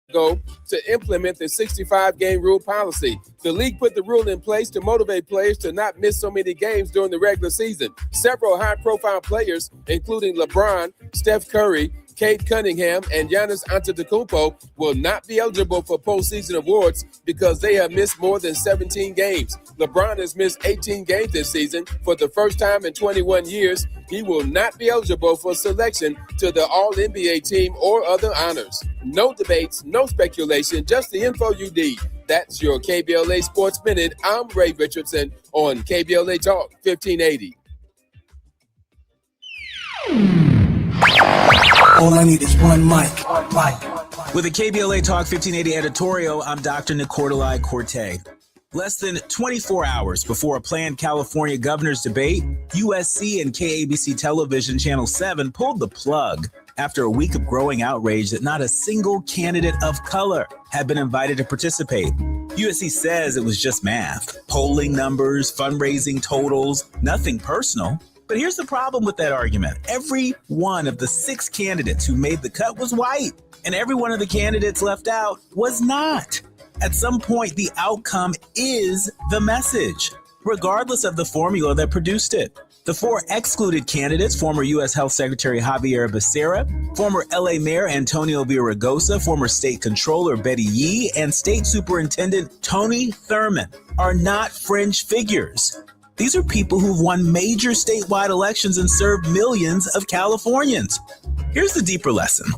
Ago to implement the 65-game rule policy. The league put the rule in place to motivate players to not miss so many games during the regular season. Several high-profile players, including LeBron, Steph Curry, Cade Cunningham, and Giannis Antetokounmpo, will not be eligible for postseason awards because they have missed more than 17 games. LeBron has missed 18 games this season. For the first time in 21 years, he will not be eligible for selection to the All-NBA team or other honors. No debates, no speculation, just the info you need. That's your KBLA Sports Minute. I'm Ray Richardson on KBLA Talk 1580. All I need is one mic. With a KBLA Talk 1580 editorial, I'm Dr. Nicordelai Corte. Less than 24 hours before a planned California governor's debate, USC and KABC Television Channel 7 pulled the plug after a week of growing outrage that not a single candidate of color had been invited to participate. USC says it was just math, polling numbers, fundraising totals, nothing personal. But here's the problem with that argument. Every one of the 6 candidates who made the cut was white, and every one of the candidates left out was not. At some point, the outcome is the message, regardless of the formula that produced it. The 4 excluded candidates, former U.S. Health Secretary Javier Becerra, former L.A. Mayor Antonio Villaraigosa, former State Controller Betty Yee, and State Superintendent Tony Thurmond, are not fringe figures. These are people who've won major statewide elections and served millions of Californians. Here's the deeper lesson.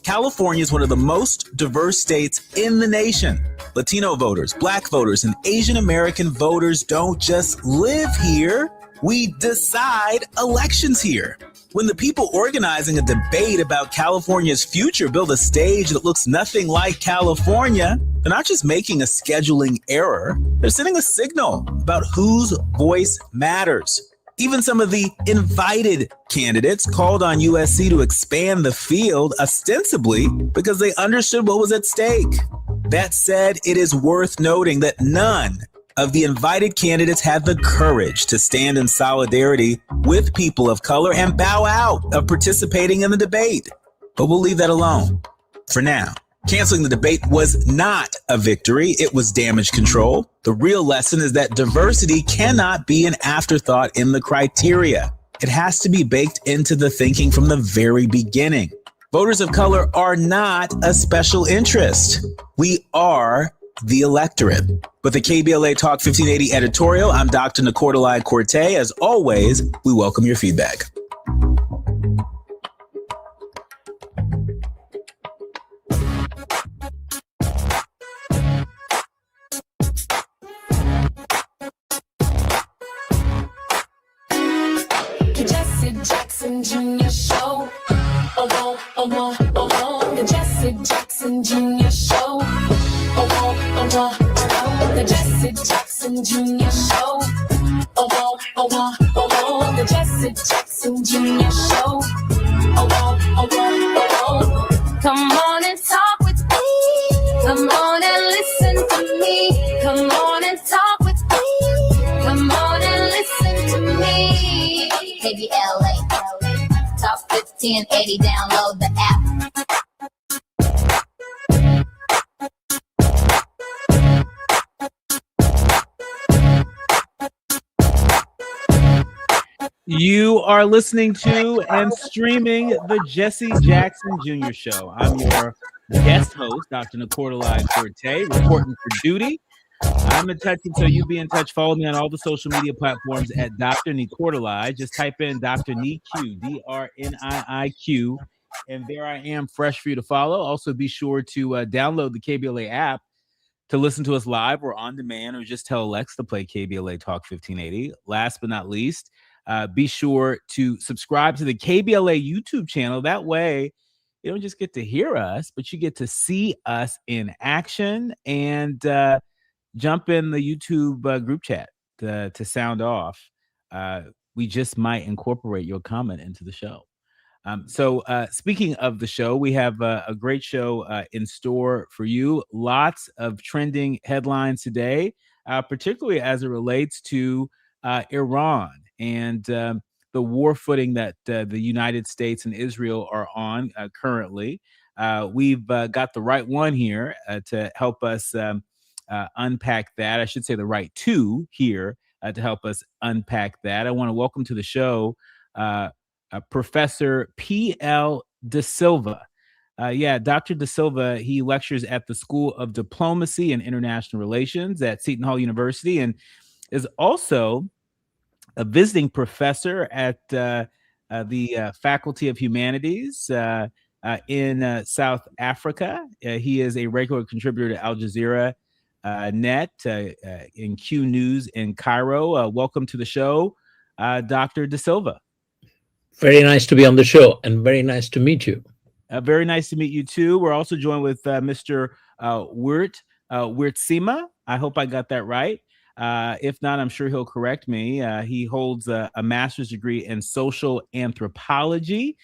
California is one of the most diverse states in the nation. Latino voters, Black voters, and Asian American voters don't just live here. We decide elections here. When the people organizing a debate about California's future build a stage that looks nothing like California, they're not just making a scheduling error, they're sending a signal about whose voice matters. Even some of the invited candidates called on USC to expand the field, ostensibly because they understood what was at stake. That said, it is worth noting that none of the invited candidates had the courage to stand in solidarity with people of color and bow out of participating in the debate. But we'll leave that alone for now. Canceling the debate was not a victory. It was damage control. The real lesson is that diversity cannot be an afterthought in the criteria. It has to be baked into the thinking from the very beginning. Voters of color are not a special interest. We are the electorate. With the KBLA Talk 1580 editorial, I'm Dr. Nicordelai Corte. As always, we welcome your feedback. Jr. Show. The Jesse Jackson Jr. Show. The Jesse Jackson Jr. Show. The Jesse Jackson Jr. Show. Come on and talk with me. Come on and listen to me. Come on and talk with me. Come on and listen to me. KBLA, Talk 1580, download the app. You are listening to and streaming the Jesse Jackson Jr. Show. I'm your guest host, Dr. Nicordelai Corte, reporting for duty. I'm in touch until you be in touch. Follow me on all the social media platforms at Dr. Nicordelai. Just type in Dr. Niiq, DRNIIQ, and there I am, fresh for you to follow. Also, be sure to download the KBLA app to listen to us live or on demand, or just tell Alexa to play KBLA Talk 1580. Last but not least, be sure to subscribe to the KBLA YouTube channel. That way, you don't just get to hear us, but you get to see us in action, and jump in the YouTube group chat to sound off. We just might incorporate your comment into the show. So speaking of the show, we have a great show in store for you. Lots of trending headlines today, particularly as it relates to Iran and the war footing that the United States and Israel are on currently. We've got the right one here to help us unpack that. I should say the right two here to help us unpack that. I want to welcome to the show Professor P.L. De Silva. Dr. De Silva, he lectures at the School of Diplomacy and International Relations at Seton Hall University and is also a visiting professor at the Faculty of Humanities in South Africa. He is a regular contributor to Al Jazeera Net in Q News in Cairo. Welcome to the show, Dr. De Silva. Very nice to be on the show and very nice to meet you. Very nice to meet you too. We're also joined with Mr. Wiertsema. I hope I got that right. If not, I'm sure he'll correct me. He holds a master's degree in social anthropology.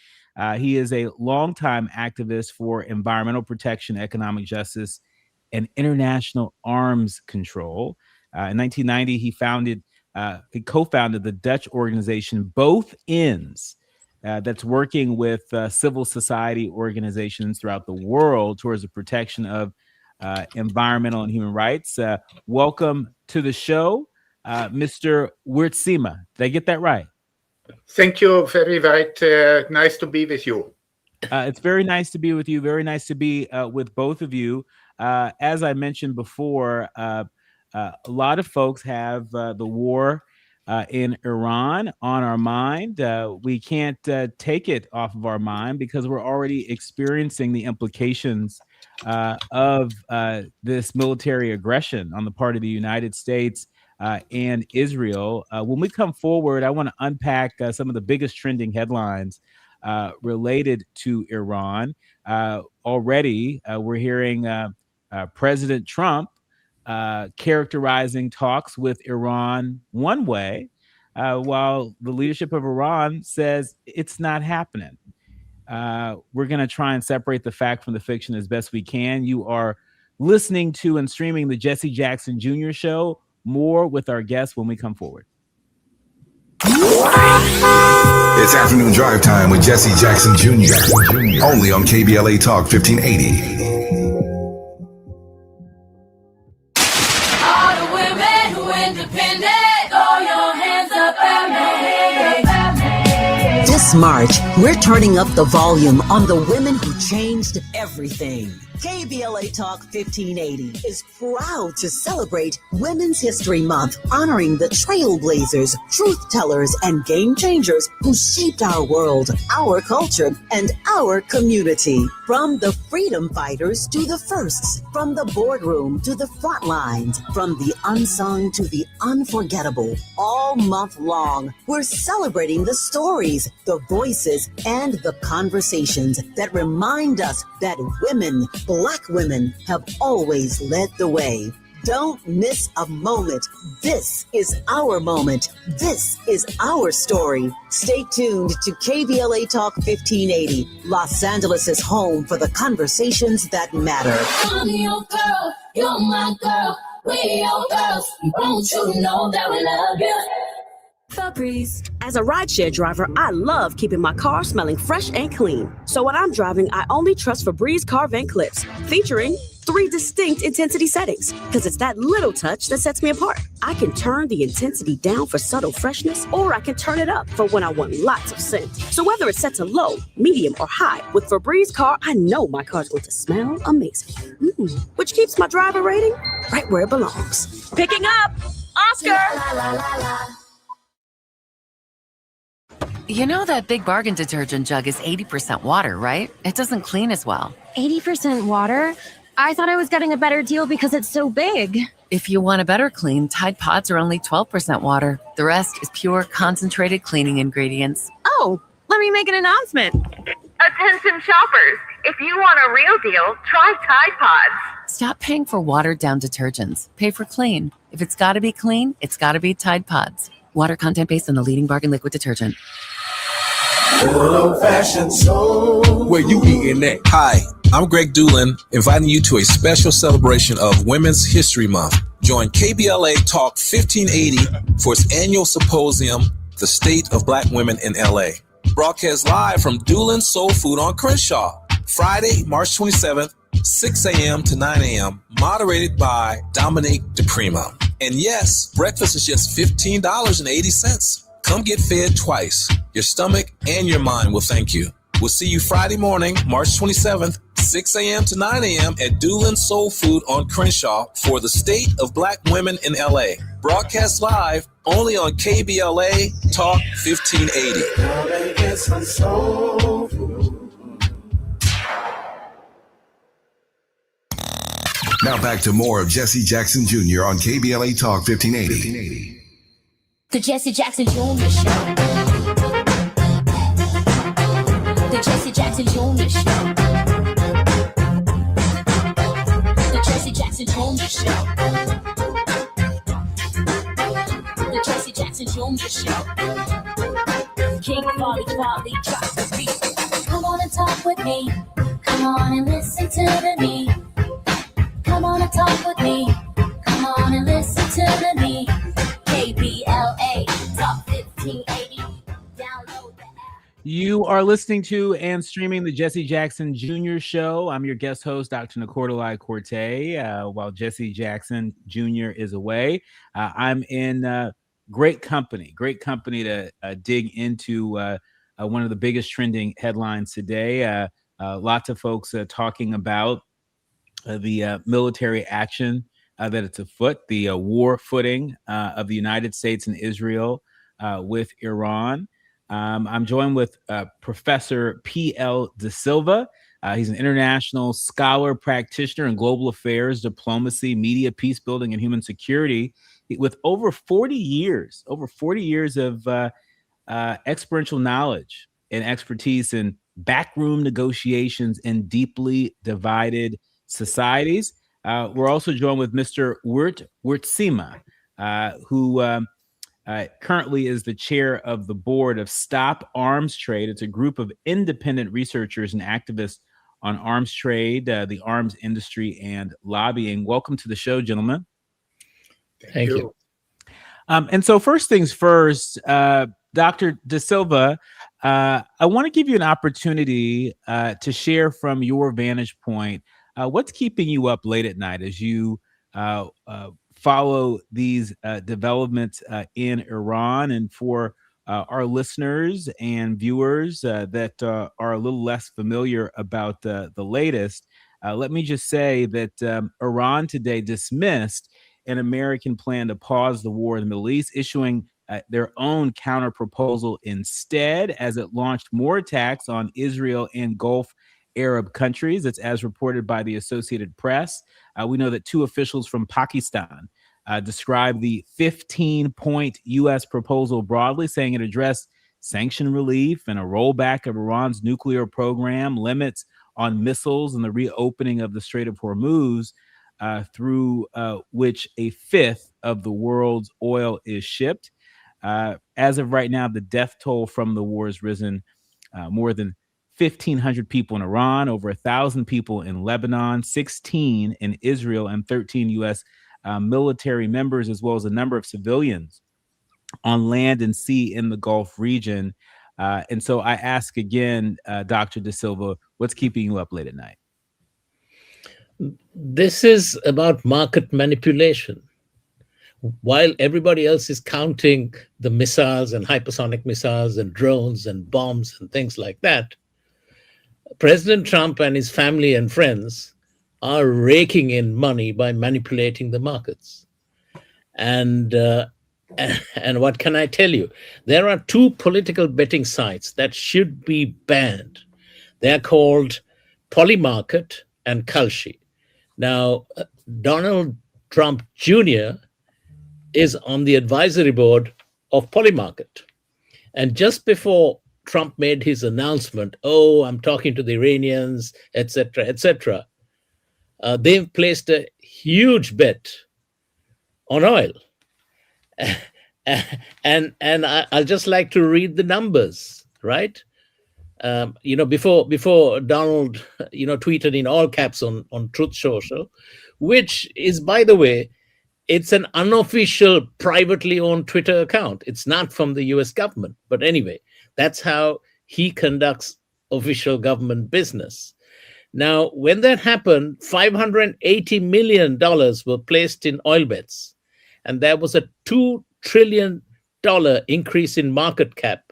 He is a longtime activist for environmental protection, economic justice, and international arms control. In 1990, he co-founded the Dutch organization Both Ends, that's working with civil society organizations throughout the world towards the protection of environmental and human rights. Welcome to the show, Mr. Wiertsema. Did I get that right? Thank you. Very right. Nice to be with you. It's very nice to be with you. Very nice to be with both of you. As I mentioned before, a lot of folks have the war in Iran on our mind. We can't take it off of our mind because we're already experiencing the implications of this military aggression on the part of the United States and Israel. When we come forward, I want to unpack some of the biggest trending headlines related to Iran. Already, we're hearing President Trump characterizing talks with Iran one way, while the leadership of Iran says it's not happening. We're going to try and separate the fact from the fiction as best we can. You are listening to and streaming the Jesse Jackson Jr. Show. More with our guests when we come forward. It's afternoon drive time with Jesse Jackson Jr. Only on KBLA Talk 1580. All the women who independent, throw your hands up at me. This March, we're turning up the volume on the women who changed everything. KBLA Talk 1580 is proud to celebrate Women's History Month, honoring the trailblazers, truth tellers, and game changers who shaped our world, our culture, and our community. From the freedom fighters to the firsts, from the boardroom to the front lines, from the unsung to the unforgettable, all month long, we're celebrating the stories, the voices, and the conversations that remind us that women, Black women, have always led the way. Don't miss a moment. This is our moment. This is our story. Stay tuned to KBLA Talk 1580, Los Angeles' home for the conversations that matter. I'm your girl, you're my girl, we're your girls. Won't you know that we love you? Febreze. As a rideshare driver, I love keeping my car smelling fresh and clean. So when I'm driving, I only trust Febreze car vent clips, featuring 3 distinct intensity settings, because it's that little touch that sets me apart. I can turn the intensity down for subtle freshness, or I can turn it up for when I want lots of scent. So whether it's set to low, medium, or high, with Febreze car, I know my car's going to smell amazing. Which keeps my driver rating right where it belongs. Picking up, Oscar! La, la, la, la. You know that Big Bargain detergent jug is 80% water, right? It doesn't clean as well. 80% water? I thought I was getting a better deal because it's so big. If you want a better clean, Tide Pods are only 12% water. The rest is pure, concentrated cleaning ingredients. Oh, let me make an announcement. Attention shoppers, if you want a real deal, try Tide Pods. Stop paying for watered-down detergents. Pay for clean. If it's got to be clean, it's got to be Tide Pods. Water content based on the leading bargain liquid detergent. Good old-fashioned soul. Where you eating at? Hi, I'm Greg Doolin, inviting you to a special celebration of Women's History Month. Join KBLA Talk 1580 for its annual symposium, The State of Black Women in LA. Broadcast live from Doolin Soul Food on Crenshaw, Friday, March 27th, 6 a.m. to 9 a.m., moderated by Dominique DePrima. And yes, breakfast is just $15.80. Come get fed twice. Your stomach and your mind will thank you. We'll see you Friday morning, March 27th, 6 a.m. to 9 a.m. at Doolin Soul Food on Crenshaw for the State of Black Women in LA. Broadcast live only on KBLA Talk 1580. Now back to more of Jesse Jackson Jr. on KBLA Talk 1580. The Jesse Jackson Jr. Show. The Jesse Jackson Jr. Show. The Jesse Jackson Jr. Show. The Jesse Jackson Jr. Show. King Folly, drop the beat. Come on and talk with me. Come on and listen to me. Come on and talk with me. Come on and listen to me. KBLA Talk 1580. Download the app. You are listening to and streaming the Jesse Jackson Jr. Show. I'm your guest host, Dr. Nicordelai Corte. While Jesse Jackson Jr. is away, I'm in great company to dig into one of the biggest trending headlines today. Lots of folks talking about the military action that it's afoot, the war footing of the United States and Israel with Iran. I'm joined with Professor P.L. De Silva. He's an international scholar, practitioner in global affairs, diplomacy, media, peace building, and human security, with over 40 years of experiential knowledge and expertise in backroom negotiations in deeply divided societies. We're also joined with Mr. Wirt Wiertsma, who currently is the chair of the board of Stop Arms Trade. It's a group of independent researchers and activists on arms trade, the arms industry, and lobbying. Welcome to the show, gentlemen. Thank you. And so first things first, Dr. De Silva, I want to give you an opportunity to share from your vantage point what's keeping you up late at night as you follow these developments in Iran. And for our listeners and viewers that are a little less familiar about the latest, Let me just say that Iran today dismissed an American plan to pause the war in the Middle East, issuing their own counter proposal instead, as it launched more attacks on Israel and Gulf Arab countries. It's as reported by the Associated Press. We know that 2 officials from Pakistan described the 15-point U.S. proposal broadly, saying it addressed sanction relief and a rollback of Iran's nuclear program, limits on missiles, and the reopening of the Strait of Hormuz, through which a fifth of the world's oil is shipped. As of right now, the death toll from the war has risen. More than 1,500 people in Iran, over 1,000 people in Lebanon, 16 in Israel, and 13 U.S. Military members, as well as a number of civilians on land and sea in the Gulf region. And so I ask again, Dr. De Silva, what's keeping you up late at night? This is about market manipulation. While everybody else is counting the missiles and hypersonic missiles and drones and bombs and things like that, President Trump and his family and friends are raking in money by manipulating the markets. And what can I tell you? There are 2 political betting sites that should be banned. They're called Polymarket and Kalshi. Now, Donald Trump Jr. is on the advisory board of Polymarket. And just before Trump made his announcement, I'm talking to the Iranians, etc., they've placed a huge bet on oil. And I'll just like to read the numbers, right? Before Donald, tweeted in all caps on Truth Social, which is, by the way, it's an unofficial, privately owned Twitter account. It's not from the US government. But anyway, that's how he conducts official government business. Now, when that happened, $580 million were placed in oil bets. And there was a $2 trillion increase in market cap.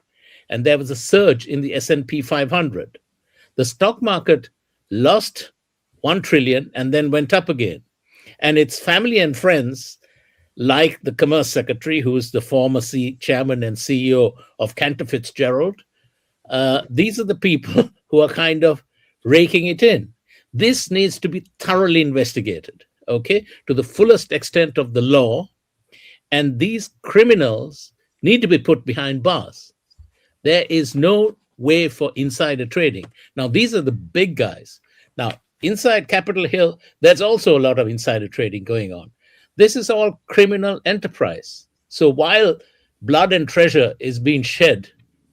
And there was a surge in the S&P 500. The stock market lost $1 trillion and then went up again. And its family and friends, like the Commerce Secretary, who is the former chairman and CEO of Cantor Fitzgerald, these are the people who are kind of raking it in. This needs to be thoroughly investigated, to the fullest extent of the law. And these criminals need to be put behind bars. There is no way for insider trading. Now, these are the big guys. Now, inside Capitol Hill, there's also a lot of insider trading going on. This is all criminal enterprise. So while blood and treasure is being shed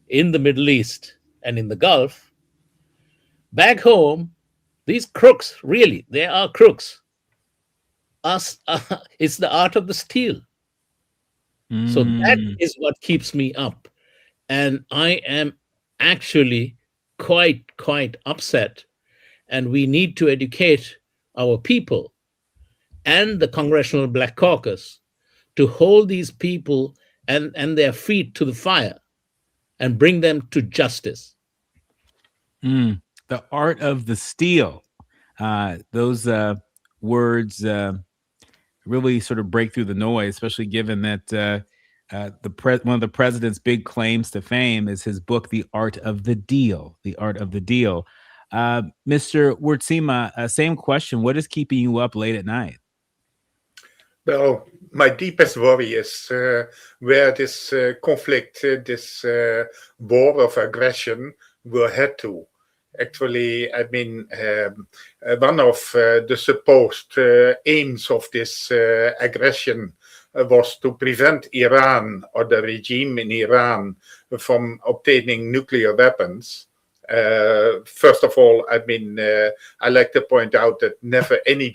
in the Middle East and in the Gulf, back home, these crooks, really, they are crooks. It's the art of the steal. So that is what keeps me up. And I am actually quite upset. And we need to educate our people and the Congressional Black Caucus to hold these people and their feet to the fire and bring them to justice. The art of the steal. Those words really sort of break through the noise, especially given that one of the president's big claims to fame is his book, The Art of the Deal. The Art of the Deal. Mr. Wurtsema, same question. What is keeping you up late at night? Well, my deepest worry is where this conflict, this war of aggression will head to. Actually, I mean, one of the supposed aims of this aggression was to prevent Iran or the regime in Iran from obtaining nuclear weapons. First of all, I mean, I like to point out that never any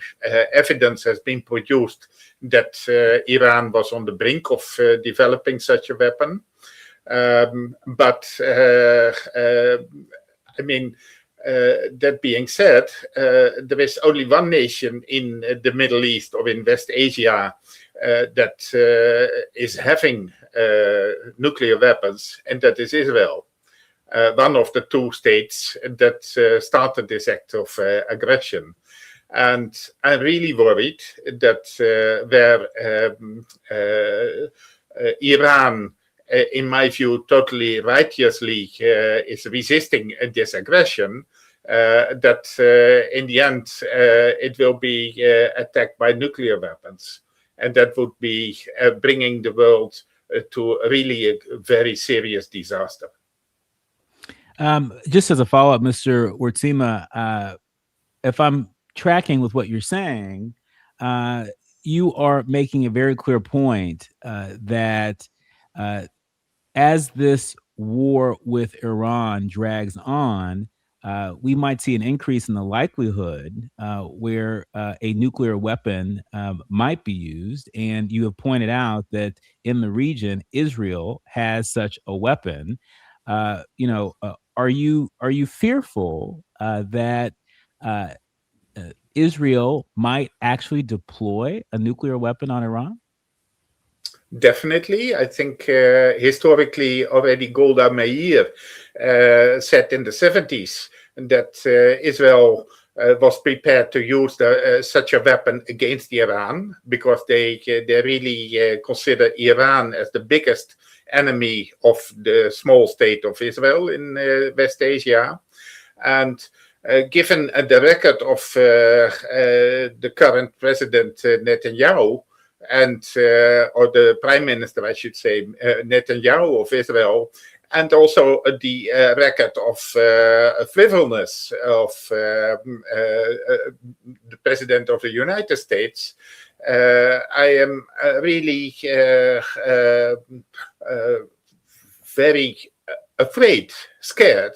evidence has been produced that Iran was on the brink of developing such a weapon. I mean, that being said, there is only one nation in the Middle East or in West Asia that is having nuclear weapons, and that is Israel. One of the 2 states that started this act of aggression. And I'm really worried that Iran, in my view, totally righteously is resisting this aggression, that in the end it will be attacked by nuclear weapons. And that would be bringing the world to really a very serious disaster. Just as a follow-up, Mr. Wertsima, if I'm tracking with what you're saying, you are making a very clear point that as this war with Iran drags on, we might see an increase in the likelihood where a nuclear weapon might be used. And you have pointed out that in the region, Israel has such a weapon. Are you fearful that Israel might actually deploy a nuclear weapon on Iran? Definitely. I think historically already Golda Meir said in the 70s that Israel was prepared to use such a weapon against Iran because they really consider Iran as the biggest enemy of the small state of Israel in West Asia. And given the record of the current president Netanyahu, and or the prime minister, I should say, Netanyahu of Israel, and also the record of frivolous of the president of the United States, I am really very afraid, scared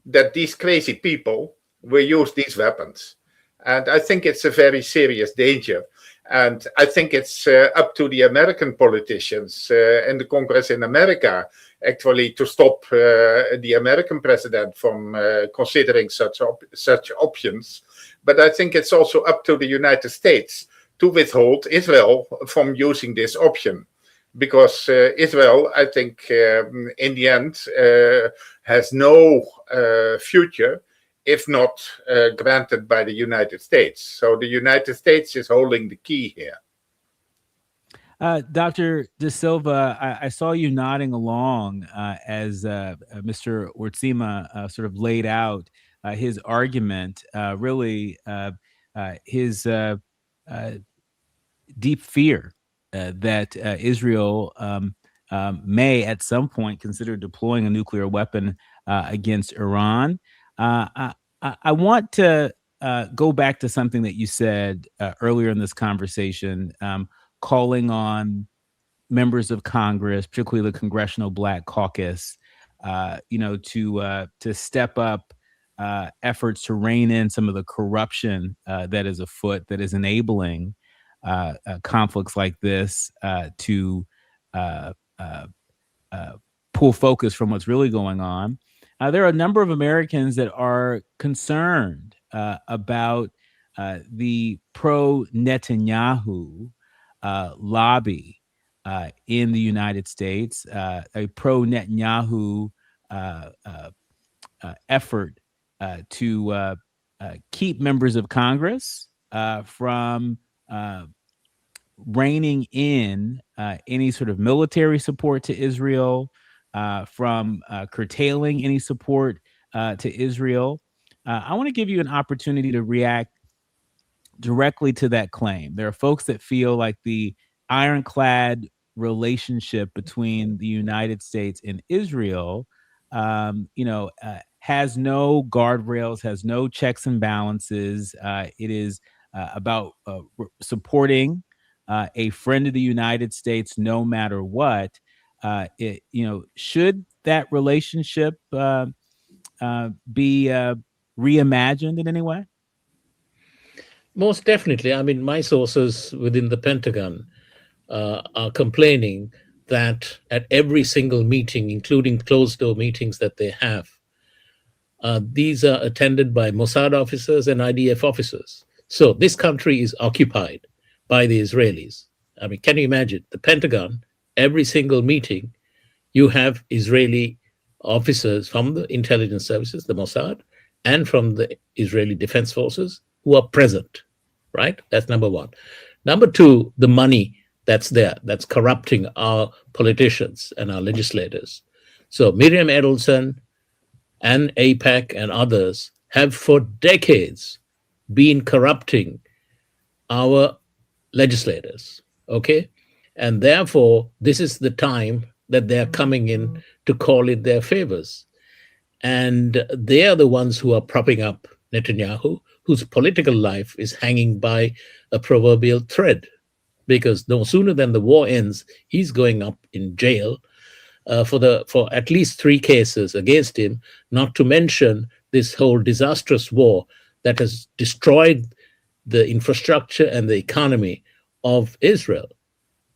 that these crazy people will use these weapons. And I think it's a very serious danger. And I think it's up to the American politicians and the Congress in America actually to stop the American president from considering such options. But I think it's also up to the United States to withhold Israel from using this option. Because Israel, I think, in the end, has no future if not granted by the United States. So the United States is holding the key here. Dr. De Silva, I saw you nodding along as Mr. Wertsima sort of laid out his argument, really his deep fear that Israel may at some point consider deploying a nuclear weapon against Iran. I want to go back to something that you said earlier in this conversation, calling on members of Congress, particularly the Congressional Black Caucus, to step up efforts to rein in some of the corruption that is afoot, that is enabling conflicts like this to pull focus from what's really going on. There are a number of Americans that are concerned about the pro-Netanyahu lobby in the United States, a pro-Netanyahu effort to keep members of Congress from reining in any sort of military support to Israel, from curtailing any support to Israel. I want to give you an opportunity to react directly to that claim. There are folks that feel like the ironclad relationship between the United States and Israel, has no guardrails, has no checks and balances. It is about supporting a friend of the United States no matter what. Should that relationship be reimagined in any way? Most definitely. I mean, my sources within the Pentagon are complaining that at every single meeting, including closed-door meetings that they have, these are attended by Mossad officers and IDF officers. So this country is occupied by the Israelis. I mean, can you imagine? The Pentagon, every single meeting, you have Israeli officers from the intelligence services, the Mossad, and from the Israeli Defense Forces who are present. right? That's number one. Number two, the money that's there, that's corrupting our politicians and our legislators. So Miriam Edelson and AIPAC and others have for decades been corrupting our legislators, okay? And therefore, this is the time that they're coming in to call in their favors. And they are the ones who are propping up Netanyahu, whose political life is hanging by a proverbial thread, because no sooner than the war ends, he's going up in jail for at least 3 cases against him, not to mention this whole disastrous war that has destroyed the infrastructure and the economy of Israel.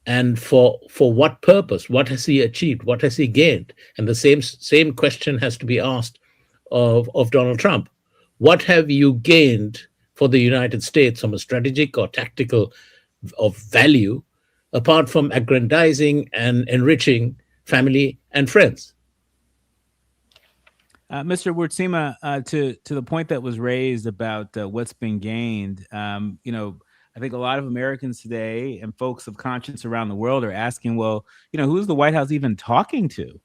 And for what purpose? What has he achieved? What has he gained? And the same question has to be asked of Donald Trump. What have you gained for the United States from a strategic or tactical of value, apart from aggrandizing and enriching family and friends? Mr. Wurtsima, to the point that was raised about what's been gained, I think a lot of Americans today and folks of conscience around the world are asking, well, who's the White House even talking to?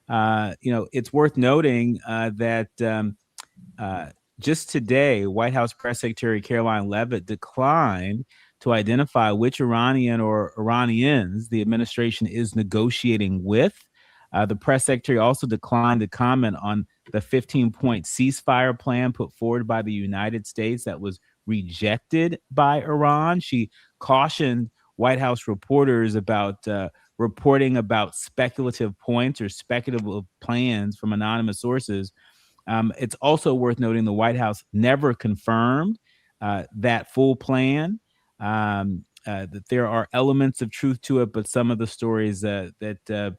It's worth noting that just today, White House Press Secretary Caroline Leavitt declined to identify which Iranian or Iranians the administration is negotiating with. The press secretary also declined to comment on the 15-point ceasefire plan put forward by the United States that was rejected by Iran. She cautioned White House reporters about reporting about speculative points or speculative plans from anonymous sources. It's also worth noting the White House never confirmed that full plan, that there are elements of truth to it, but some of the stories that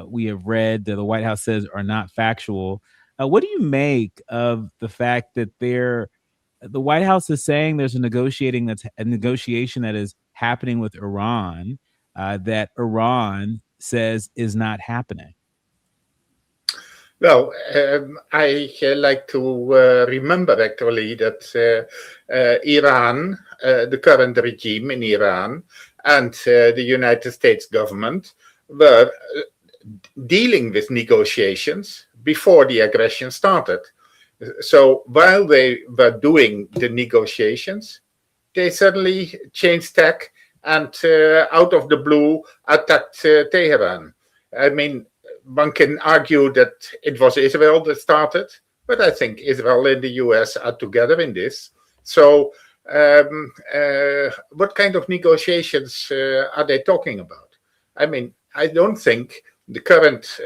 we have read that the White House says are not factual. What do you make of the fact that the White House is saying there's a negotiation that is happening with Iran that Iran says is not happening? Well, I like to remember actually that Iran, the current regime in Iran, and the United States government were dealing with negotiations before the aggression started. So while they were doing the negotiations, they suddenly changed tack and out of the blue attacked Tehran. I mean, one can argue that it was Israel that started, but I think Israel and the US are together in this. So what kind of negotiations are they talking about? I mean, I don't think the current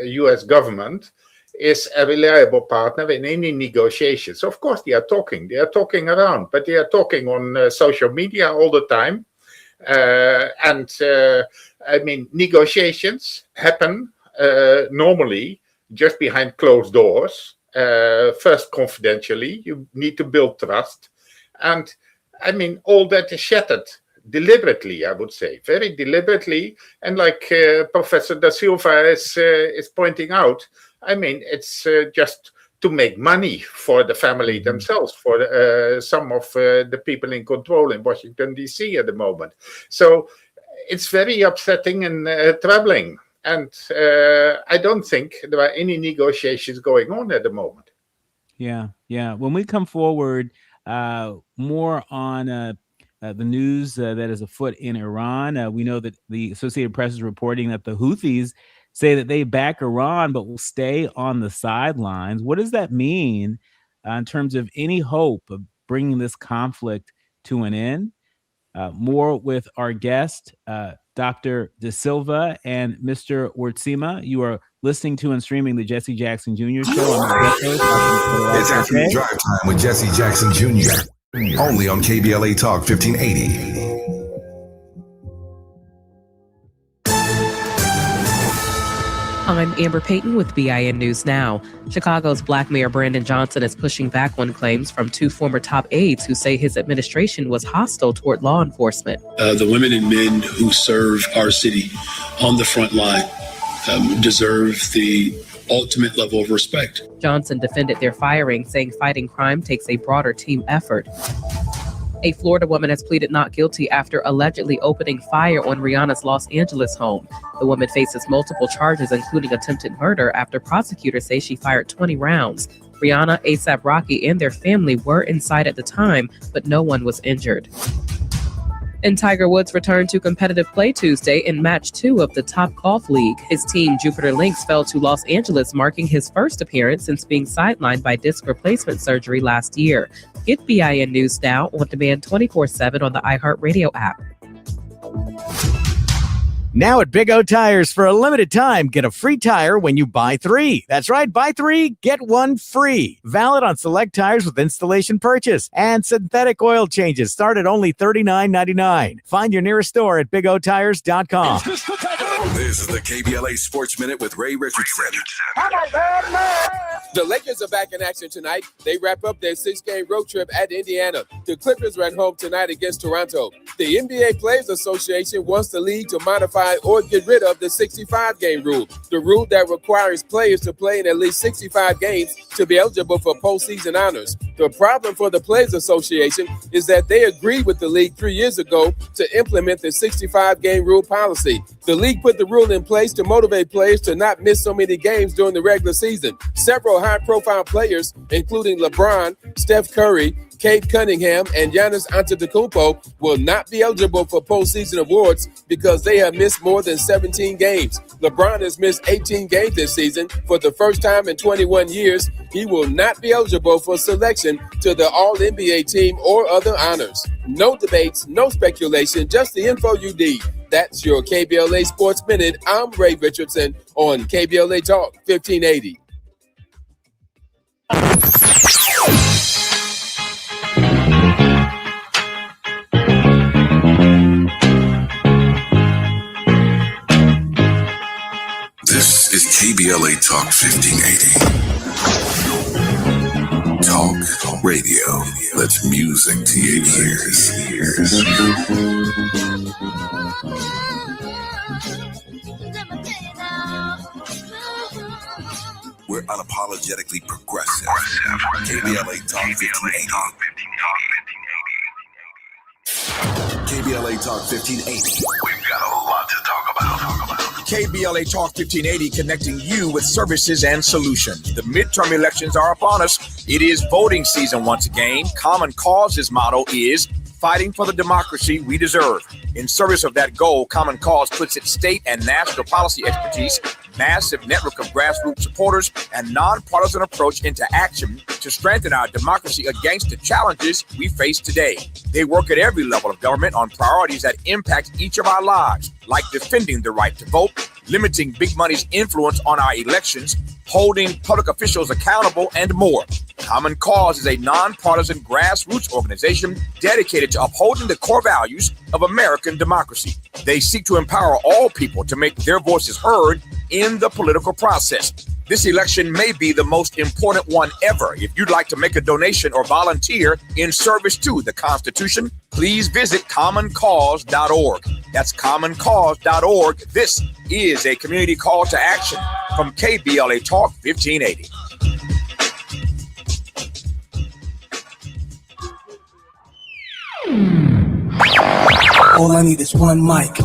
US government is a reliable partner in any negotiations. Of course, they are talking around, but they are talking on social media all the time. I mean, negotiations happen normally just behind closed doors, first confidentially. You need to build trust. And I mean, all that is shattered deliberately, I would say, very deliberately. And like Professor Da Silva is pointing out, I mean, it's just to make money for the family themselves, for some of the people in control in Washington, D.C. at the moment. So it's very upsetting and troubling. And I don't think there are any negotiations going on at the moment. Yeah. When we come forward more on the news that is afoot in Iran, we know that the Associated Press is reporting that the Houthis say that they back Iran but will stay on the sidelines. What does that mean in terms of any hope of bringing this conflict to an end? More with our guest, Dr. Da Silva and Mr. Wurtsima. You are listening to and streaming the Jesse Jackson Jr. Show. It's Afternoon Drive Time with Jesse Jackson Jr. Only on KBLA Talk 1580. I'm Amber Payton with BIN News Now. Chicago's Black Mayor Brandon Johnson is pushing back on claims from 2 former top aides who say his administration was hostile toward law enforcement. The women and men who serve our city on the front line deserve the ultimate level of respect. Johnson defended their firing, saying fighting crime takes a broader team effort. A Florida woman has pleaded not guilty after allegedly opening fire on Rihanna's Los Angeles home. The woman faces multiple charges, including attempted murder, after prosecutors say she fired 20 rounds. Rihanna, A$AP Rocky, and their family were inside at the time, but no one was injured. And Tiger Woods returned to competitive play Tuesday in Match 2 of the Topgolf League. His team, Jupiter Lynx, fell to Los Angeles, marking his first appearance since being sidelined by disc replacement surgery last year. Get BIN News Now on demand 24/7 on the iHeartRadio app. Now at Big O Tires, for a limited time, get a free tire when you buy 3. That's right, buy 3, get 1 free. Valid on select tires with installation purchase. And synthetic oil changes start at only $39.99. Find your nearest store at BigOTires.com. This is the KBLA Sports Minute with Ray Richardson. The Lakers are back in action tonight. They wrap up their 6-game road trip at Indiana. The Clippers are at home tonight against Toronto. The NBA Players Association wants the league to modify or get rid of the 65-game rule, the rule that requires players to play in at least 65 games to be eligible for postseason honors. The problem for the Players Association is that they agreed with the league 3 years ago to implement the 65-game rule policy. The league put the rule in place to motivate players to not miss so many games during the regular season. Several high-profile players, including LeBron, Steph Curry, Cade Cunningham, and Giannis Antetokounmpo, will not be eligible for postseason awards because they have missed more than 17 games. LeBron has missed 18 games this season. For the first time in 21 years, he will not be eligible for selection to the All-NBA team or other honors. No debates, no speculation, just the info you need. That's your KBLA Sports Minute. I'm Ray Richardson on KBLA Talk 1580. This is KBLA Talk 1580. Talk radio. That's music to your ears. We're unapologetically progressive. KBLA Talk 1580. KBLA Talk 1580. We've got a lot to talk about. KBLA Talk 1580, connecting you with services and solutions. The midterm elections are upon us. It is voting season once again. Common Cause's motto is fighting for the democracy we deserve. In service of that goal, Common Cause puts its state and national policy expertise, massive network of grassroots supporters, and nonpartisan approach into action to strengthen our democracy against the challenges we face today. They work at every level of government on priorities that impact each of our lives, like defending the right to vote, limiting big money's influence on our elections, holding public officials accountable, and more. Common Cause is a nonpartisan grassroots organization dedicated to upholding the core values of American democracy. They seek to empower all people to make their voices heard in the political process. This election may be the most important one ever. If you'd like to make a donation or volunteer in service to the Constitution, please visit commoncause.org. That's commoncause.org. This is a community call to action from KBLA Talk 1580. All I need is one mic.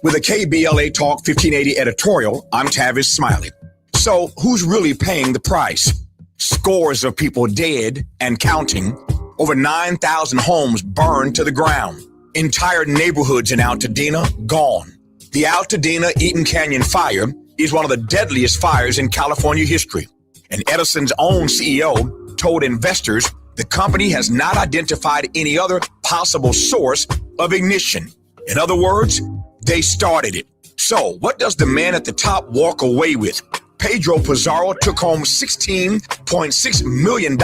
With a KBLA Talk 1580 editorial, I'm Tavis Smiley. So who's really paying the price? Scores of people dead and counting. Over 9,000 homes burned to the ground. Entire neighborhoods in Altadena gone. The Altadena Eaton Canyon fire is one of the deadliest fires in California history. And Edison's own CEO told investors the company has not identified any other possible source of ignition. In other words, they started it. So what does the man at the top walk away with? Pedro Pizarro took home $16.6 million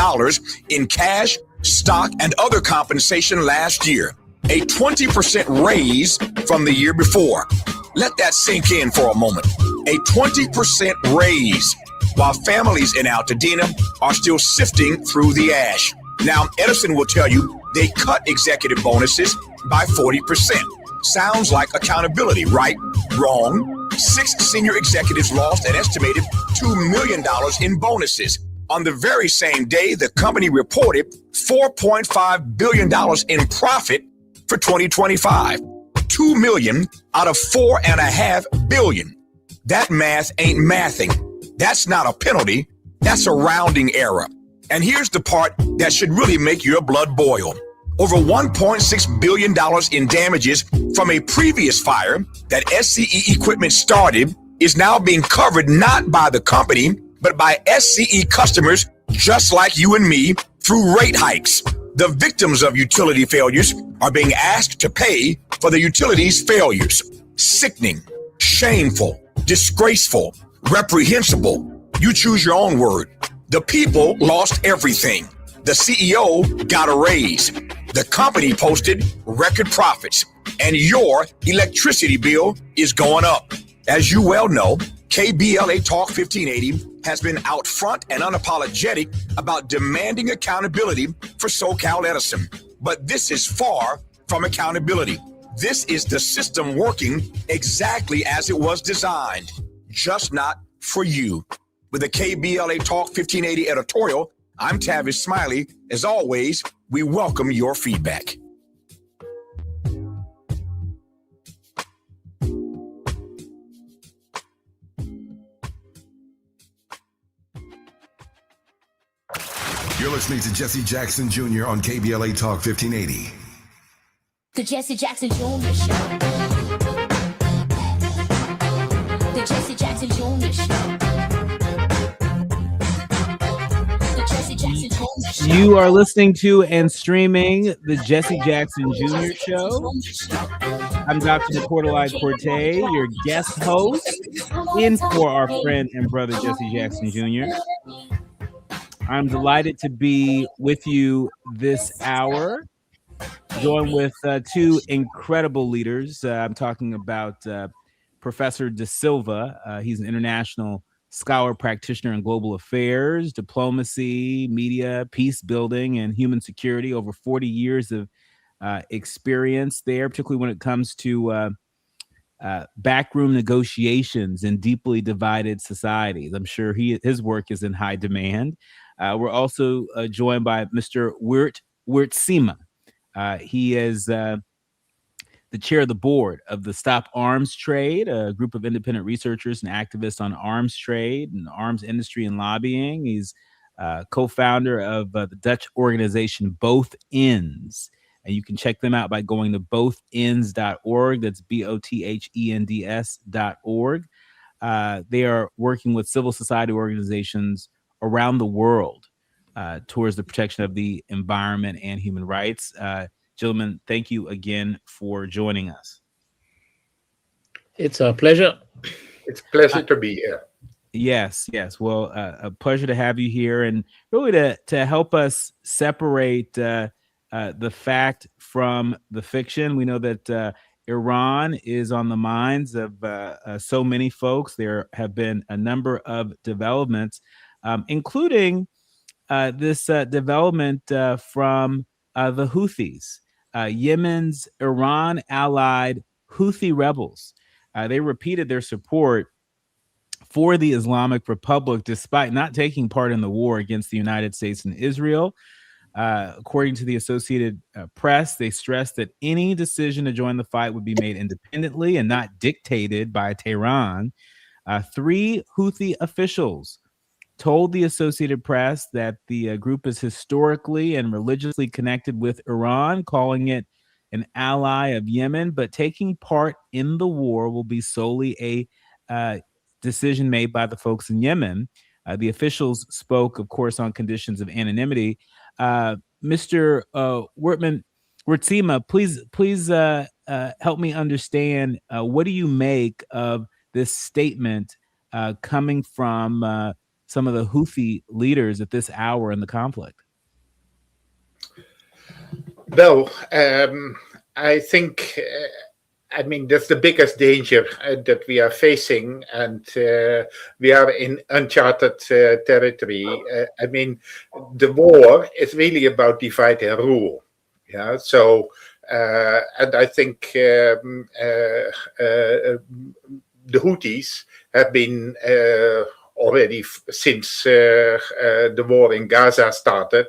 in cash, stock, and other compensation last year, a 20% raise from the year before. Let that sink in for a moment. A 20% raise, while families in Altadena are still sifting through the ash. Now, Edison will tell you they cut executive bonuses by 40%. Sounds like accountability, right? Wrong. 6 senior executives lost an estimated $2 million in bonuses. On the very same day, the company reported $4.5 billion in profit for 2025. 2 million out of 4.5 billion. That math ain't mathing. That's not a penalty. That's a rounding error. And here's the part that should really make your blood boil. Over $1.6 billion in damages from a previous fire that SCE equipment started is now being covered not by the company, but by SCE customers just like you and me through rate hikes. The victims of utility failures are being asked to pay for the utility's failures. Sickening, shameful, disgraceful, reprehensible. You choose your own word. The people lost everything. The CEO got a raise. The company posted record profits, and your electricity bill is going up. As you well know, KBLA Talk 1580 has been out front and unapologetic about demanding accountability for SoCal Edison. But this is far from accountability. This is the system working exactly as it was designed, just not for you. With the KBLA Talk 1580 editorial, I'm Tavis Smiley. As always, we welcome your feedback. You're listening to Jesse Jackson Jr. on KBLA Talk 1580. The Jesse Jackson Jr. Show. The Jesse Jackson Jr. Show. The Jesse Jackson Jr. Show. You are listening to and streaming the Jesse Jackson Jr. Show. I'm Dr. Nicordelai Corte, your guest host, in for our friend and brother Jesse Jackson Jr. I'm delighted to be with you this hour, joined with two incredible leaders. I'm talking about Professor De Silva. He's an international scholar practitioner in global affairs, diplomacy, media, peace building, and human security. Over 40 years of experience there, particularly when it comes to backroom negotiations in deeply divided societies. I'm sure his work is in high demand. We're also joined by Mr. Wiert Sima. He is the chair of the board of the Stop Arms Trade, a group of independent researchers and activists on arms trade and arms industry and lobbying. He's co-founder of the Dutch organization Both Ends. And you can check them out by going to bothends.org. That's BOTHENDS.org. They are working with civil society organizations around the world towards the protection of the environment and human rights. Gentlemen, thank you again for joining us. It's a pleasure. It's a pleasure to be here. Yes. Well, a pleasure to have you here, and really to help us separate the fact from the fiction. We know that Iran is on the minds of so many folks. There have been a number of developments, including this development from the Houthis, Yemen's Iran-allied Houthi rebels. They repeated their support for the Islamic Republic despite not taking part in the war against the United States and Israel. According to the Associated Press, they stressed that any decision to join the fight would be made independently and not dictated by Tehran. 3 Houthi officials told the Associated Press that the group is historically and religiously connected with Iran, calling it an ally of Yemen, but taking part in the war will be solely a decision made by the folks in Yemen. The officials spoke, of course, on conditions of anonymity. Mr. Wiertsema, please help me understand, what do you make of this statement coming from some of the Houthi leaders at this hour in the conflict? Well, I think, that's the biggest danger that we are facing, and we are in uncharted territory. The war is really about divide and rule. Yeah, so, and I think the Houthis have been already since the war in Gaza started,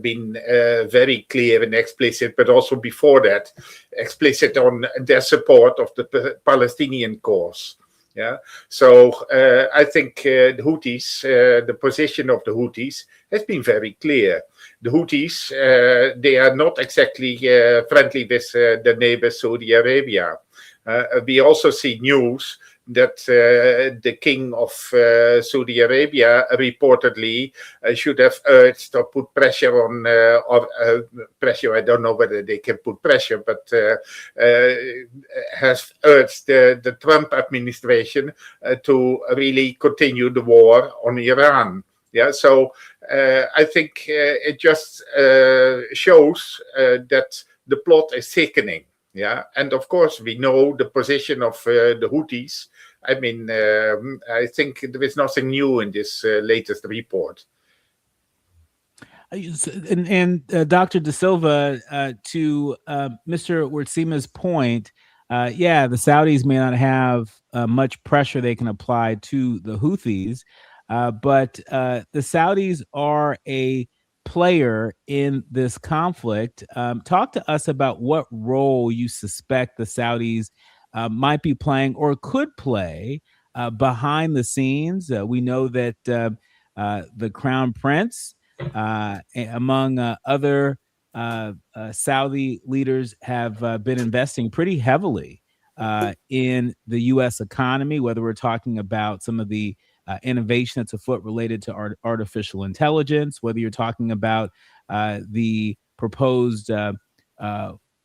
been very clear and explicit, but also before that, explicit on their support of the Palestinian cause. Yeah, so I think the Houthis, the position of the Houthis has been very clear. The Houthis, they are not exactly friendly with the neighbor Saudi Arabia. We also see news that the king of Saudi Arabia reportedly should have urged or put pressure on, pressure, I don't know whether they can put pressure, but has urged the Trump administration to really continue the war on Iran. Yeah, so I think it just shows that the plot is thickening. Yeah, and of course we know the position of the Houthis. I mean, I think there is nothing new in this latest report. And Dr. De Silva, to Mr. Wertsima's point, yeah, the Saudis may not have much pressure they can apply to the Houthis, but the Saudis are a player in this conflict. Talk to us about what role you suspect the Saudis might be playing or could play behind the scenes. We know that the Crown Prince, among other Saudi leaders, have been investing pretty heavily in the U.S. economy, whether we're talking about some of the innovation that's afoot related to artificial intelligence, whether you're talking about the proposed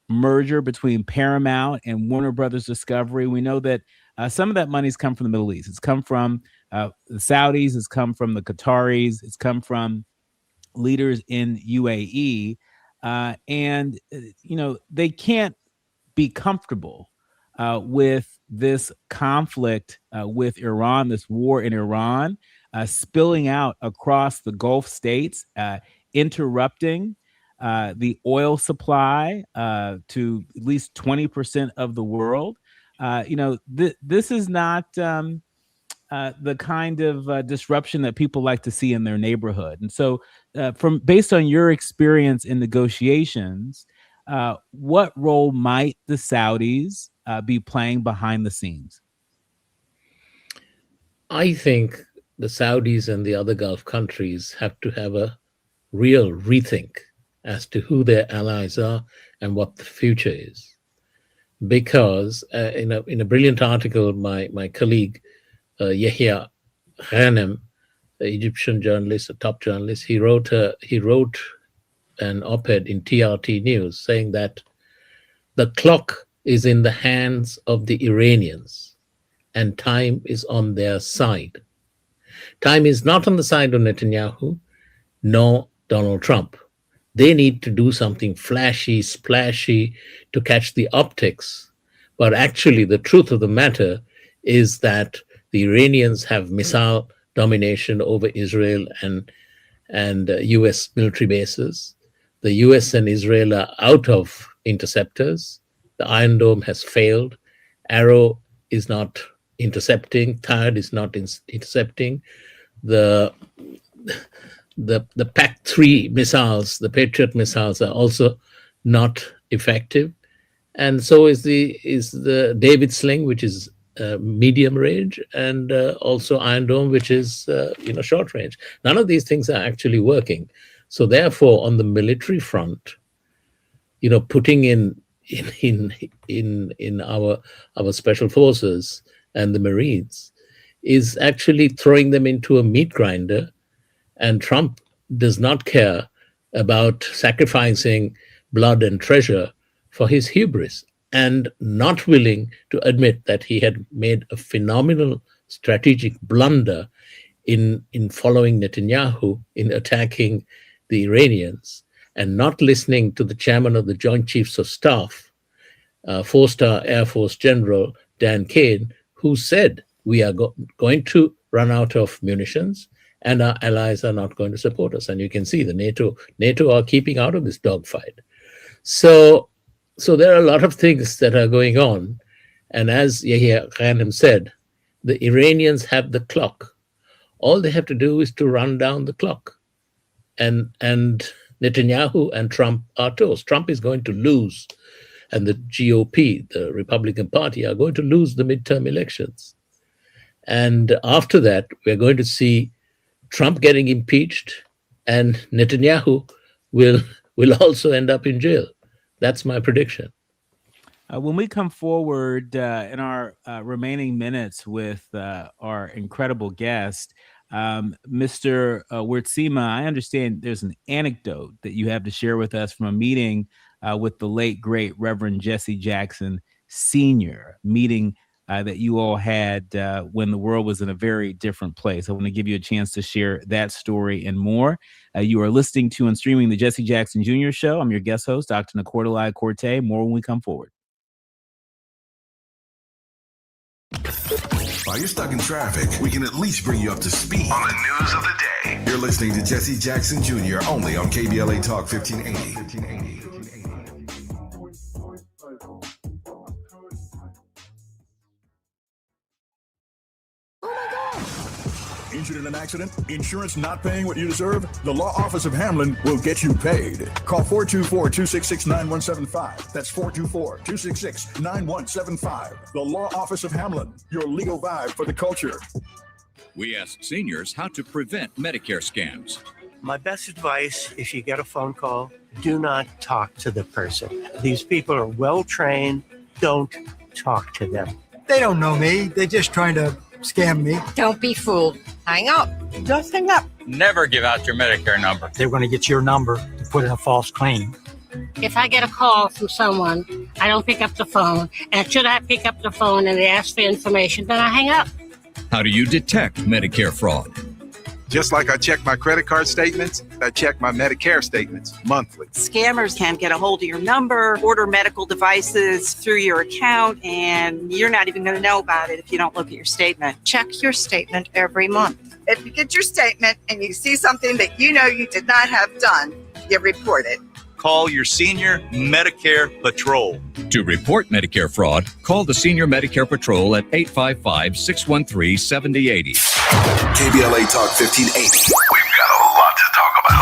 merger between Paramount and Warner Brothers Discovery. We know that some of that money's come from the Middle East. It's come from the Saudis, it's come from the Qataris, it's come from leaders in UAE. And, you know, they can't be comfortable with this conflict with Iran, this war in Iran, spilling out across the Gulf states, interrupting the oil supply to at least 20% of the world. You know, this is not the kind of disruption that people like to see in their neighborhood. And so based on your experience in negotiations, what role might the Saudis be playing behind the scenes? I think the Saudis and the other Gulf countries have to have a real rethink as to who their allies are and what the future is. Because in a brilliant article, my colleague Yahya Ghanem, the Egyptian journalist, a top journalist, he wrote an op-ed in TRT News saying that the clock is in the hands of the Iranians and time is on their side. Time is not on the side of Netanyahu, nor Donald Trump. They need to do something flashy, splashy to catch the optics. But actually, the truth of the matter is that the Iranians have missile domination over Israel and US military bases. The US and Israel are out of interceptors. The Iron Dome has failed. Arrow is not intercepting. THAAD is not intercepting. The PAC-3 missiles, the Patriot missiles, are also not effective, and so is the David Sling, which is medium range, and also Iron Dome, which is short range. None of these things are actually working. So therefore, on the military front, putting in our special forces and the Marines is actually throwing them into a meat grinder. And Trump does not care about sacrificing blood and treasure for his hubris, and not willing to admit that he had made a phenomenal strategic blunder in following Netanyahu, in attacking the Iranians, and not listening to the chairman of the Joint Chiefs of Staff, four-star Air Force General Dan Kane, who said, we are going to run out of munitions, and our allies are not going to support us. And you can see the NATO are keeping out of this dogfight. So there are a lot of things that are going on. And as Yahya Ghanem said, the Iranians have the clock. All they have to do is to run down the clock. And Netanyahu and Trump are toast. Trump is going to lose, and the GOP, the Republican Party, are going to lose the midterm elections. And after that, we're going to see Trump getting impeached, and Netanyahu will also end up in jail. That's my prediction. When we come forward in our remaining minutes with our incredible guest, Mr. Wurtsema, I understand there's an anecdote that you have to share with us from a meeting with the late, great Reverend Jesse Jackson Sr., meeting that you all had when the world was in a very different place. I want to give you a chance to share that story and more. You are listening to and streaming the Jesse Jackson Jr. Show. I'm your guest host, Dr. Nicordelai Corte. More when we come forward. While you're stuck in traffic, we can at least bring you up to speed on the news of the day. You're listening to Jesse Jackson Jr. only on KBLA Talk 1580. Injured in an accident? Insurance not paying what you deserve? The Law Office of Hamlin will get you paid. Call 424-266-9175. That's 424-266-9175. The Law Office of Hamlin, your legal vibe for the culture. We asked seniors how to prevent Medicare scams. My best advice, if you get a phone call, do not talk to the person. These people are well trained. Don't talk to them. They don't know me. They're just trying to scam me. Don't be fooled. Hang up. Just hang up. Never give out your Medicare number. They're going to get your number to put in a false claim. If I get a call from someone, I don't pick up the phone. And should I pick up the phone and they ask for information, then I hang up. How do you detect Medicare fraud? Just like I check my credit card statements, I check my Medicare statements monthly. Scammers can get a hold of your number, order medical devices through your account, and you're not even going to know about it if you don't look at your statement. Check your statement every month. If you get your statement and you see something that you know you did not have done, you report it. Call your senior Medicare Patrol. To report Medicare fraud, call the Senior Medicare Patrol at 855-613-7080. KBLA Talk 1580. We've got a lot to talk about.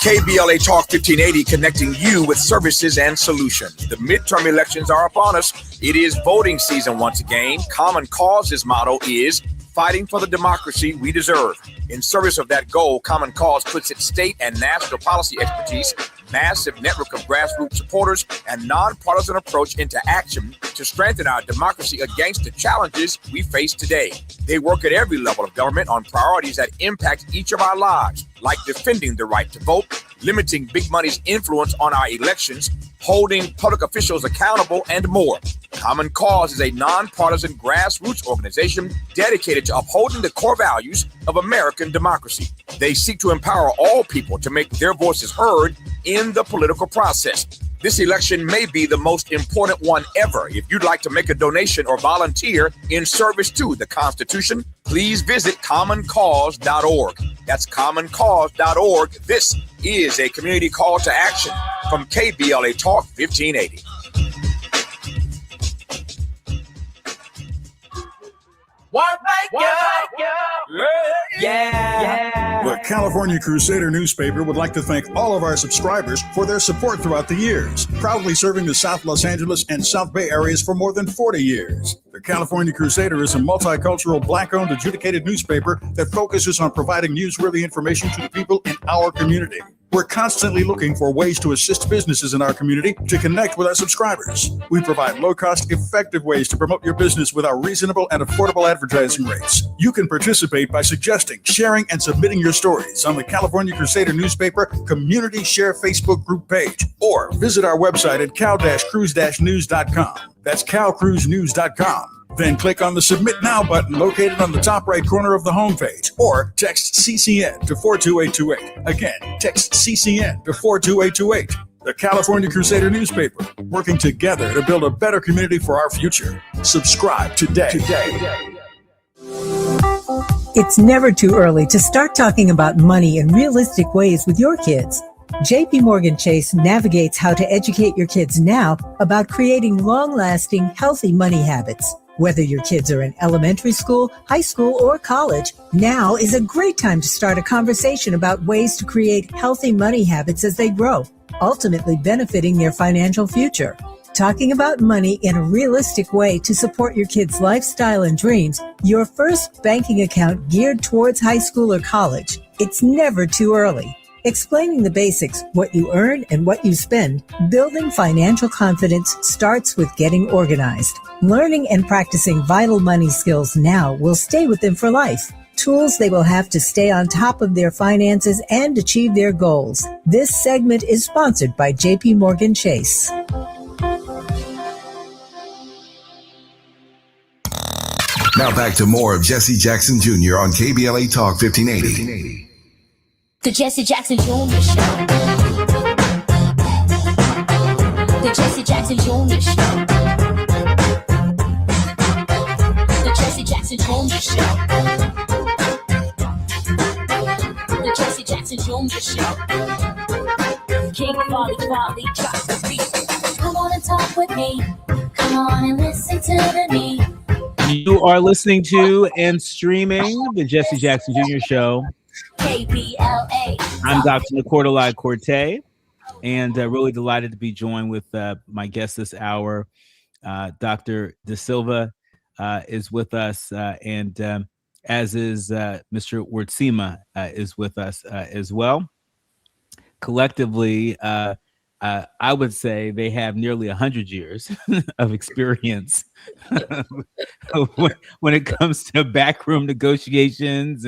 KBLA Talk 1580, connecting you with services and solutions. The midterm elections are upon us. It is voting season once again. Common Cause's motto is fighting for the democracy we deserve. In service of that goal, Common Cause puts its state and national policy expertise, massive network of grassroots supporters, and nonpartisan approach into action to strengthen our democracy against the challenges we face today. They work at every level of government on priorities that impact each of our lives, like defending the right to vote, limiting big money's influence on our elections, holding public officials accountable, and more. Common Cause is a nonpartisan grassroots organization dedicated to upholding the core values of American democracy. They seek to empower all people to make their voices heard in the political process. This election may be the most important one ever. If you'd like to make a donation or volunteer in service to the Constitution, please visit commoncause.org. That's commoncause.org. This is a community call to action from KBLA Talk 1580. The California Crusader newspaper would like to thank all of our subscribers for their support throughout the years, proudly serving the South Los Angeles and South Bay areas for more than 40 years. The California Crusader is a multicultural, Black-owned, adjudicated newspaper that focuses on providing newsworthy information to the people in our community. We're constantly looking for ways to assist businesses in our community to connect with our subscribers. We provide low-cost, effective ways to promote your business with our reasonable and affordable advertising rates. You can participate by suggesting, sharing, and submitting your stories on the California Crusader newspaper Community Share Facebook group page, or visit our website at cal-cruise-news.com. That's cal-cruise-news.com. Then click on the Submit Now button located on the top right corner of the homepage, or text CCN to 42828. Again, text CCN to 42828. The California Crusader newspaper, working together to build a better community for our future. Subscribe today. It's never too early to start talking about money in realistic ways with your kids. JP Morgan Chase navigates how to educate your kids now about creating long-lasting, healthy money habits. Whether your kids are in elementary school, high school, or college, now is a great time to start a conversation about ways to create healthy money habits as they grow, ultimately benefiting their financial future. Talking about money in a realistic way to support your kids' lifestyle and dreams, your first banking account geared towards high school or college. It's never too early. Explaining the basics, what you earn and what you spend, building financial confidence starts with getting organized. Learning and practicing vital money skills now will stay with them for life. Tools they will have to stay on top of their finances and achieve their goals. This segment is sponsored by JP Morgan Chase. Now back to more of Jesse Jackson Jr. on KBLA Talk 1580. The Jesse Jackson Jr. Show. The Jesse Jackson Jr. Show. The Jesse Jackson Jr. Show. The Jesse Jackson Jr. Show. King Volley, drop the beat. Come on and talk with me. Come on and listen to me. You are listening to and streaming the Jesse Jackson Jr. Show. KBLA. I'm Dr. Nicordelai Corte, and really delighted to be joined with my guest this hour. Dr. De Silva is with us, and as is Mr. Wurtsema is with us as well. Collectively, I would say they have nearly 100 years of experience when it comes to backroom negotiations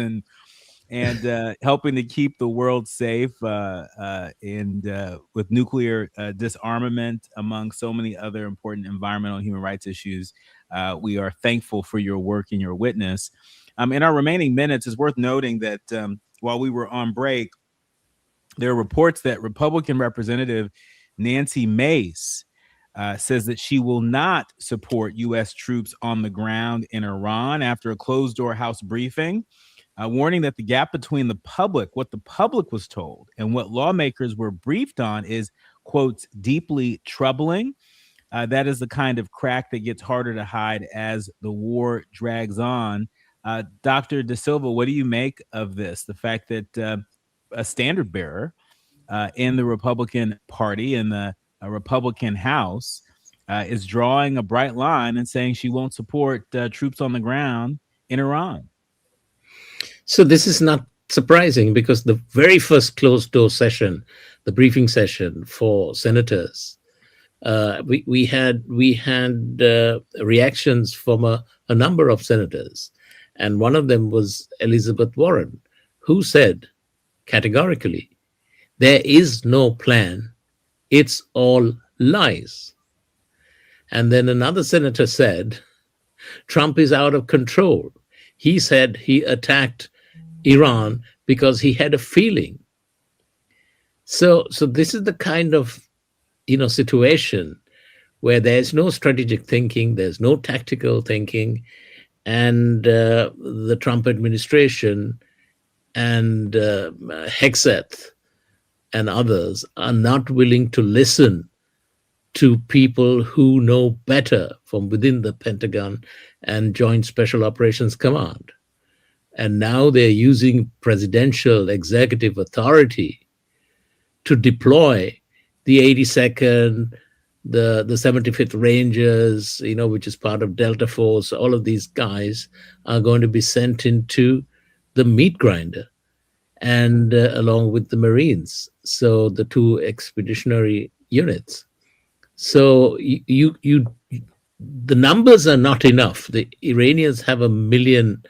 and helping to keep the world safe and with nuclear disarmament, among so many other important environmental and human rights issues. We are thankful for your work and your witness. In our remaining minutes, it's worth noting that while we were on break, there are reports that Republican Representative Nancy Mace says that she will not support U.S. troops on the ground in Iran after a closed-door House briefing, warning that the gap between the public, what the public was told, and what lawmakers were briefed on is, quote, deeply troubling. That is the kind of crack that gets harder to hide as the war drags on. Dr. De Silva, what do you make of this? The fact that a standard bearer in the Republican Party, in the Republican House, is drawing a bright line and saying she won't support troops on the ground in Iran. So this is not surprising, because the very first closed-door session, the briefing session for senators, we had reactions from a number of senators, and one of them was Elizabeth Warren, who said categorically, there is no plan, it's all lies. And then another senator said, Trump is out of control. He said he attacked Iran because he had a feeling. So this is the kind of situation where there's no strategic thinking, there's no tactical thinking, and the Trump administration and Hegseth and others are not willing to listen to people who know better from within the Pentagon and Joint Special Operations Command. And now they're using presidential executive authority to deploy the 82nd, the 75th Rangers, which is part of Delta Force. All of these guys are going to be sent into the meat grinder, and along with the Marines, so the two expeditionary units. So the numbers are not enough. The Iranians have 1 million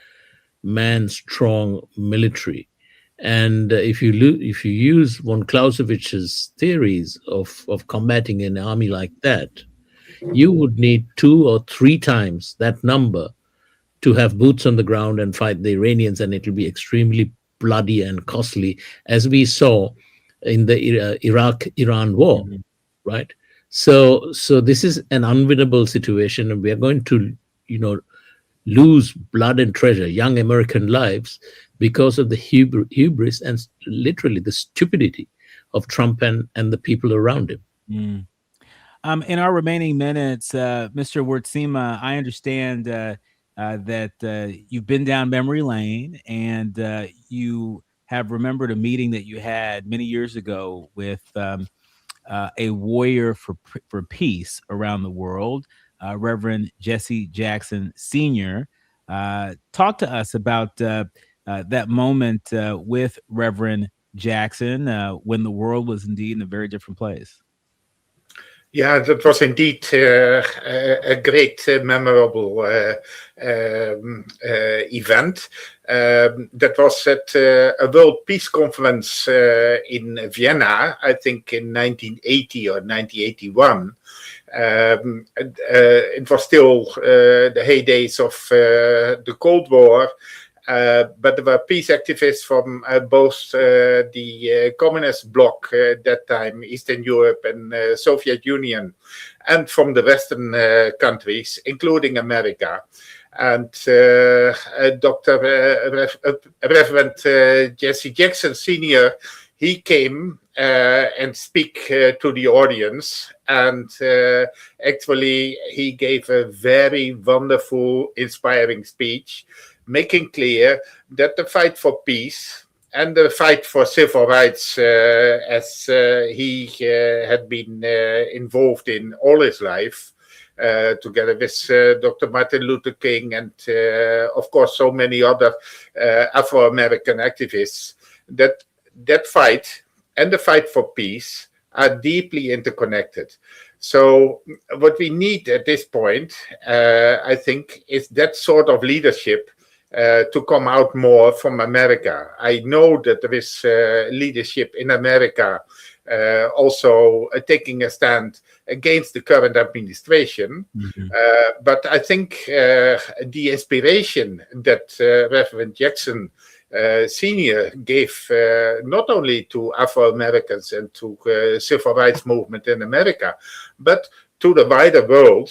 man strong military, and if you use von Clausewitz's theories of combating an army like that, you would need 2 or 3 times that number to have boots on the ground and fight the Iranians, and it will be extremely bloody and costly, as we saw in the Iraq-Iran war, right? So this is an unwinnable situation, and we are going to, lose blood and treasure, young American lives, because of the hubris and literally the stupidity of Trump and the people around him. In our remaining minutes, Mr. Wurtsema, I understand that you've been down memory lane and you have remembered a meeting that you had many years ago with a warrior for peace around the world, Reverend Jesse Jackson Sr. Talk to us about that moment with Reverend Jackson when the world was indeed in a very different place. Yeah, that was indeed a great, memorable event. That was at a World Peace Conference in Vienna, I think in 1980 or 1981. It was still the heydays of the Cold War. But there were peace activists from both the communist bloc at that time, Eastern Europe and Soviet Union, and from the Western countries, including America. And Reverend Jesse Jackson Sr., he came and speak to the audience, and actually he gave a very wonderful, inspiring speech, making clear that the fight for peace and the fight for civil rights, as he had been involved in all his life, together with Dr. Martin Luther King and, of course, so many other Afro-American activists, that fight and the fight for peace are deeply interconnected. So what we need at this point, I think, is that sort of leadership to come out more from America. I know that there is leadership in America also taking a stand against the current administration. But I think the inspiration that Reverend Jackson Sr. gave not only to Afro-Americans and to civil rights movement in America, but to the wider world,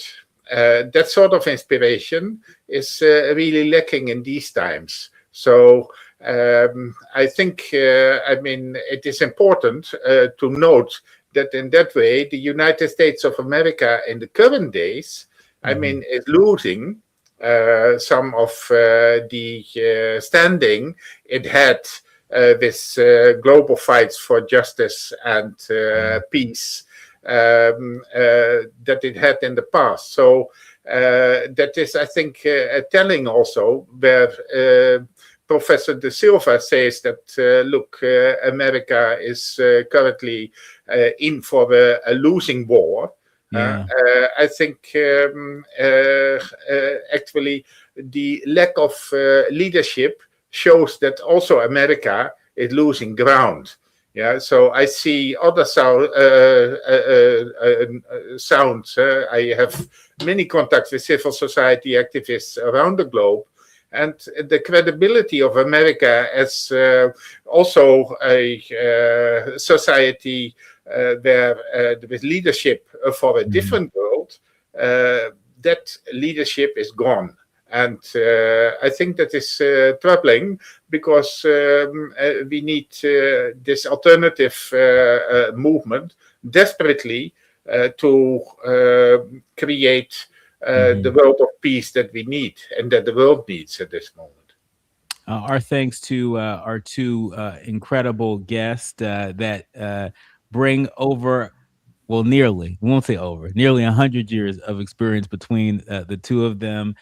that sort of inspiration is really lacking in these times. So I think, it is important to note that in that way, the United States of America in the current days, is losing some of the standing it had with global fights for justice and peace that it had in the past. So that is, I think, telling also, where Professor De Silva says that, look, America is currently in for a losing war. I think actually the lack of leadership shows that also America is losing ground. Yeah, so I see other sounds. I have many contacts with civil society activists around the globe, and the credibility of America as also a society where there is leadership for a different world, that leadership is gone. And I think that is troubling, because we need this alternative movement desperately to create the world of peace that we need and that the world needs at this moment. Our thanks to our two incredible guests that bring over, well, nearly 100 years of experience between the two of them.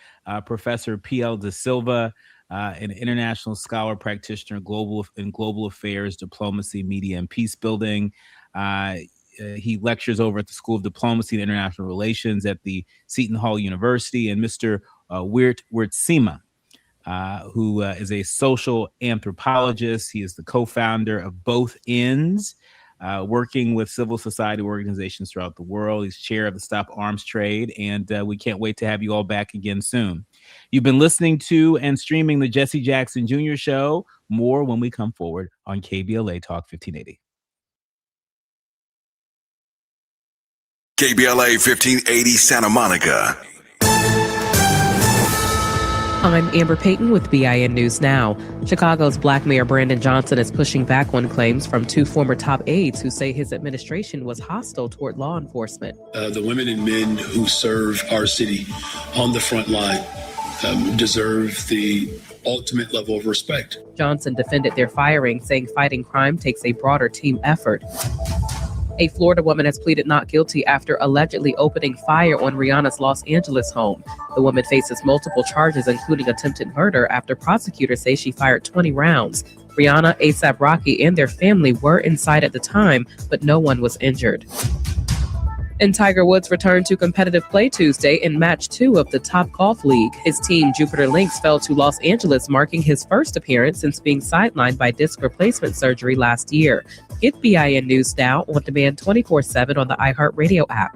Professor P.L. De Silva, an international scholar, practitioner in global affairs, diplomacy, media, and peace building. He lectures over at the School of Diplomacy and International Relations at the Seton Hall University. And Mr. Wiert Wurtsema, who is a social anthropologist. He is the co-founder of Both Ends, working with civil society organizations throughout the world. He's chair of the Stop Arms Trade, and we can't wait to have you all back again soon. You've been listening to and streaming the Jesse Jackson Jr. Show. More when we come forward on KBLA Talk 1580. KBLA 1580 Santa Monica. I'm Amber Payton with BIN News Now. Chicago's Black Mayor Brandon Johnson is pushing back on claims from two former top aides who say his administration was hostile toward law enforcement. The women and men who serve our city on the front line deserve the ultimate level of respect. Johnson defended their firing, saying fighting crime takes a broader team effort. A Florida woman has pleaded not guilty after allegedly opening fire on Rihanna's Los Angeles home. The woman faces multiple charges, including attempted murder, after prosecutors say she fired 20 rounds. Rihanna, A$AP Rocky, and their family were inside at the time, but no one was injured. And Tiger Woods returned to competitive play Tuesday in Match 2 of the Top Golf League. His team, Jupiter Lynx, fell to Los Angeles, marking his first appearance since being sidelined by disc replacement surgery last year. Get BIN News Now on demand 24/7 on the iHeartRadio app.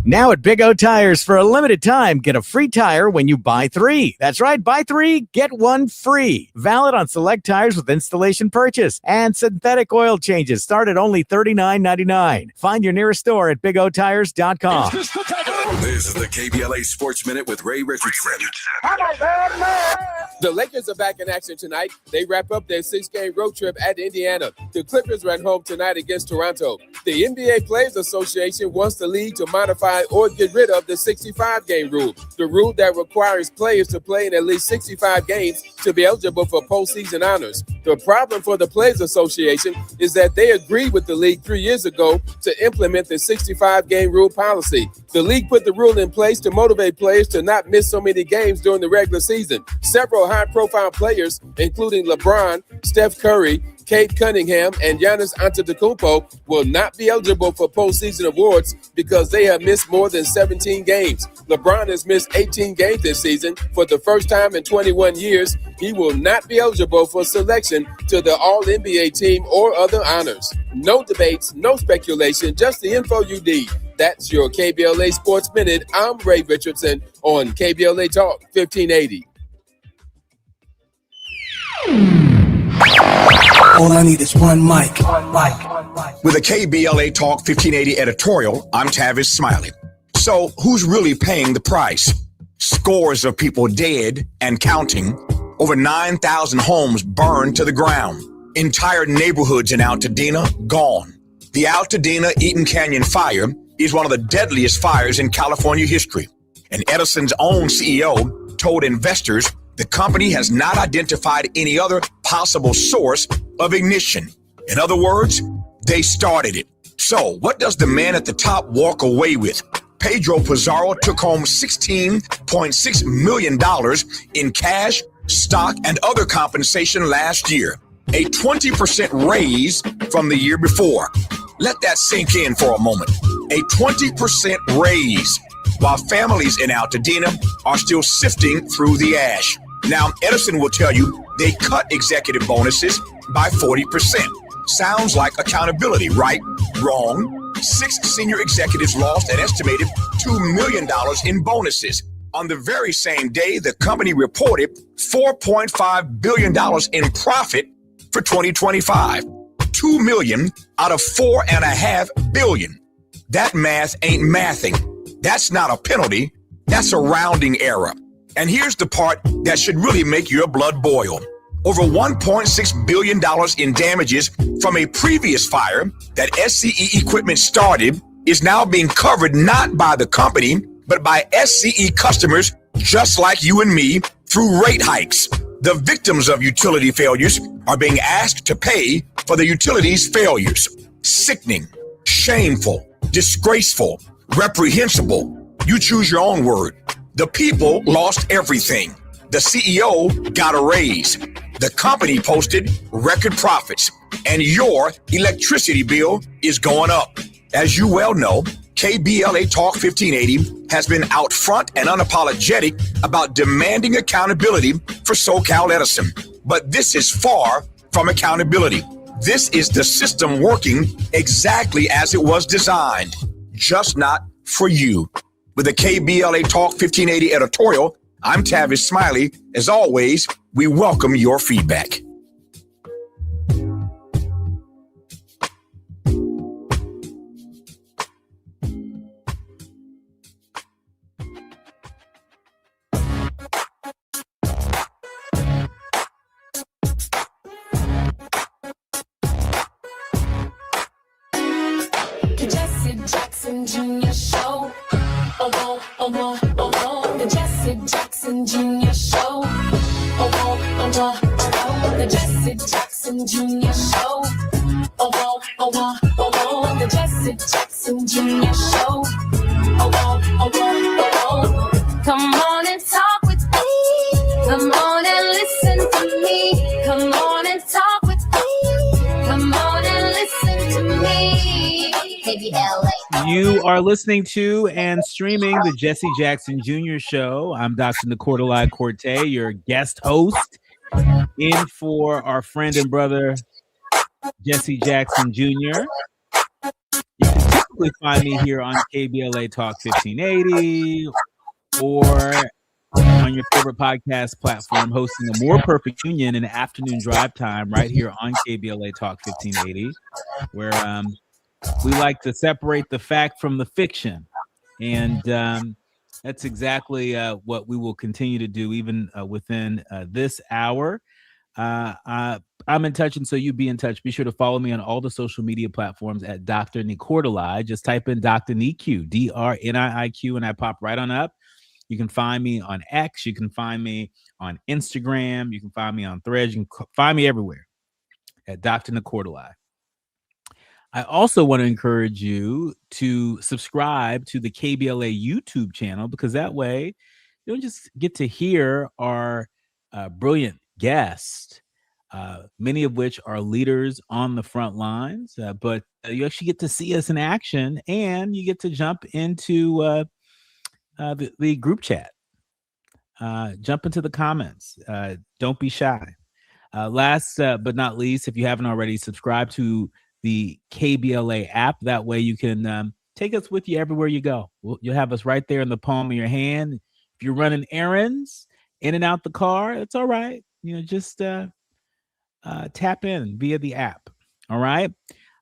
Now at Big O Tires, for a limited time, get a free tire when you buy 3. That's right, buy 3, get 1 free. Valid on select tires with installation purchase. And synthetic oil changes start at only $39.99. Find your nearest store at BigOTires.com. This is the KBLA Sports Minute with Ray Richardson. The Lakers are back in action tonight. They wrap up their 6-game road trip at Indiana. The Clippers are at home tonight against Toronto. The NBA Players Association wants the league to modify or get rid of the 65-game rule, the rule that requires players to play in at least 65 games to be eligible for postseason honors. The problem for the Players Association is that they agreed with the league 3 years ago to implement the 65-game rule policy. The league put the rule in place to motivate players to not miss so many games during the regular season. Several high-profile players, including LeBron, Steph Curry, Cade Cunningham, and Giannis Antetokounmpo, will not be eligible for postseason awards because they have missed more than 17 games. LeBron has missed 18 games this season. For the first time in 21 years, he will not be eligible for selection to the All-NBA team or other honors. No debates, no speculation, just the info you need. That's your KBLA Sports Minute. I'm Ray Richardson on KBLA Talk 1580. All I need is one mic. With a KBLA Talk 1580 editorial, I'm Tavis Smiley. So, who's really paying the price? Scores of people dead and counting. Over 9,000 homes burned to the ground. Entire neighborhoods in Altadena gone. The Altadena Eaton Canyon fire is one of the deadliest fires in California history. And Edison's own CEO told investors the company has not identified any other possible source of ignition. In other words, they started it. So what does the man at the top walk away with? Pedro Pizarro took home $16.6 million in cash, stock, and other compensation last year, a 20% raise from the year before. Let that sink in for a moment. A 20% raise, while families in Altadena are still sifting through the ash. Now, Edison will tell you they cut executive bonuses by 40%. Sounds like accountability, right? Wrong. 6 senior executives lost an estimated $2 million in bonuses. On the very same day, the company reported $4.5 billion in profit for 2025. $2 million out of $4.5 billion. That math ain't mathing. That's not a penalty. That's a rounding error. And here's the part that should really make your blood boil. Over $1.6 billion in damages from a previous fire that SCE Equipment started is now being covered not by the company, but by SCE customers just like you and me through rate hikes. The victims of utility failures are being asked to pay for the utility's failures. Sickening, shameful, disgraceful, reprehensible. You choose your own word. The people lost everything. The CEO got a raise. The company posted record profits. And your electricity bill is going up. As you well know, KBLA Talk 1580 has been out front and unapologetic about demanding accountability for SoCal Edison. But this is far from accountability. This is the system working exactly as it was designed, just not for you. With the KBLA Talk 1580 editorial, I'm Tavis Smiley. As always, we welcome your feedback. Jackson Jr. Show. The Jesse Jackson Jr. Show. The Jesse Jackson Jr. Show. The Jesse Jackson Jr. Show. Come on and talk with me. Come on and listen to me. Come on and talk with me. Come on and listen to me. Maybe LA. You are listening to and streaming the Jesse Jackson Jr. Show. I'm Dr. Nicordelai Corte, your guest host, in for our friend and brother, Jesse Jackson Jr. You can typically find me here on KBLA Talk 1580 or on your favorite podcast platform, hosting a More Perfect Union in the afternoon drive time right here on KBLA Talk 1580, where we like to separate the fact from the fiction. And that's exactly what we will continue to do even within this hour. I'm in touch, and so you be in touch. Be sure to follow me on all the social media platforms at Dr. Nicordelai. Just type in Dr. Niq, DRNIIQ, and I pop right on up. You can find me on X. You can find me on Instagram. You can find me on Threads. You can find me everywhere at Dr. Nicordelai. I also want to encourage you to subscribe to the KBLA YouTube channel, because that way you don't just get to hear our brilliant guests, many of which are leaders on the front lines, but you actually get to see us in action, and you get to jump into the group chat, jump into the comments. Don't be shy. Last but not least, if you haven't already, subscribe to the KBLA app. That way you can take us with you everywhere you go. You'll have us right there in the palm of your hand. If you're running errands in and out the car, it's all right. You know, just tap in via the app. All right.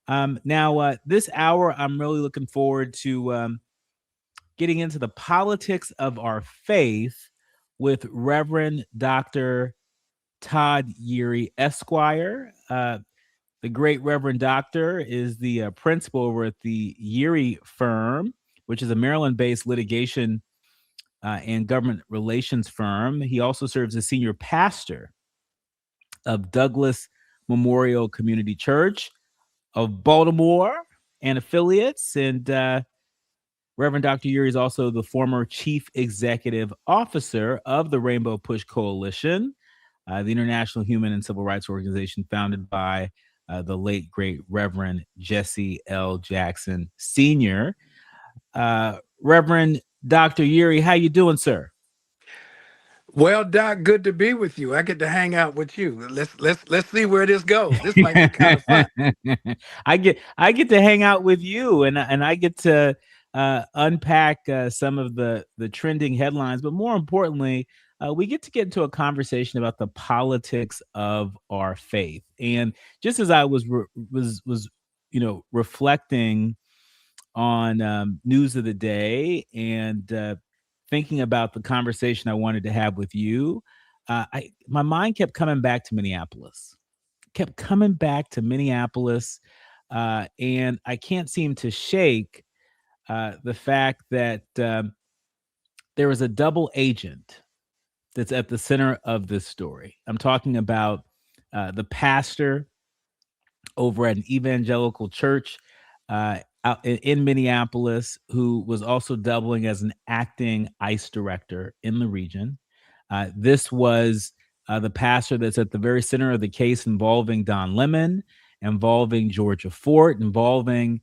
Now, this hour, I'm really looking forward to getting into the politics of our faith with Reverend Dr. Todd Yeary, Esquire. The great Reverend Doctor is the principal over at the Yeary Firm, which is a Maryland-based litigation and government relations firm. He also serves as senior pastor of Douglas Memorial Community Church of Baltimore and affiliates. And Reverend Dr. Yeary is also the former chief executive officer of the Rainbow Push Coalition, the international human and civil rights organization founded by the late, great Reverend Jesse L. Jackson Sr. Reverend Dr. Yeary, how you doing, sir? Well, Doc, good to be with you. I get to hang out with you. Let's see where this goes. This might be kind of fun. I get to hang out with you, and I get to unpack some of the trending headlines, but more importantly, we get into a conversation about the politics of our faith. And just as I was reflecting on news of the day and thinking about the conversation I wanted to have with you, my mind kept coming back to Minneapolis. And I can't seem to shake the fact that there is a double agent that's at the center of this story. I'm talking about the pastor over at an evangelical church out in Minneapolis, who was also doubling as an acting ICE director in the region. This was the pastor that's at the very center of the case involving Don Lemon, involving Georgia Fort, involving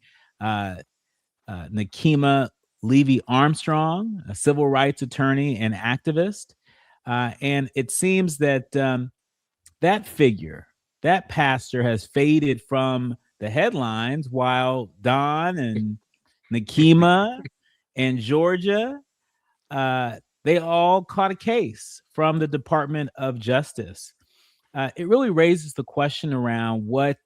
Nakima Levy Armstrong, a civil rights attorney and activist. And it seems that that figure, that pastor, has faded from the headlines, while Don and Nakima and Georgia, they all caught a case from the Department of Justice. It really raises the question around what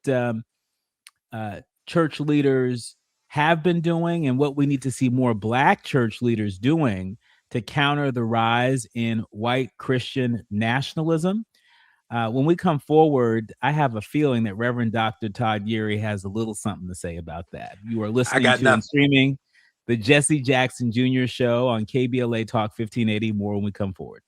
church leaders have been doing and what we need to see more Black church leaders doing to counter the rise in white Christian nationalism. When we come forward, I have a feeling that Reverend Dr. Todd Yeary has a little something to say about that. You are listening to and streaming The Jesse Jackson Jr. Show on KBLA Talk 1580. More when we come forward.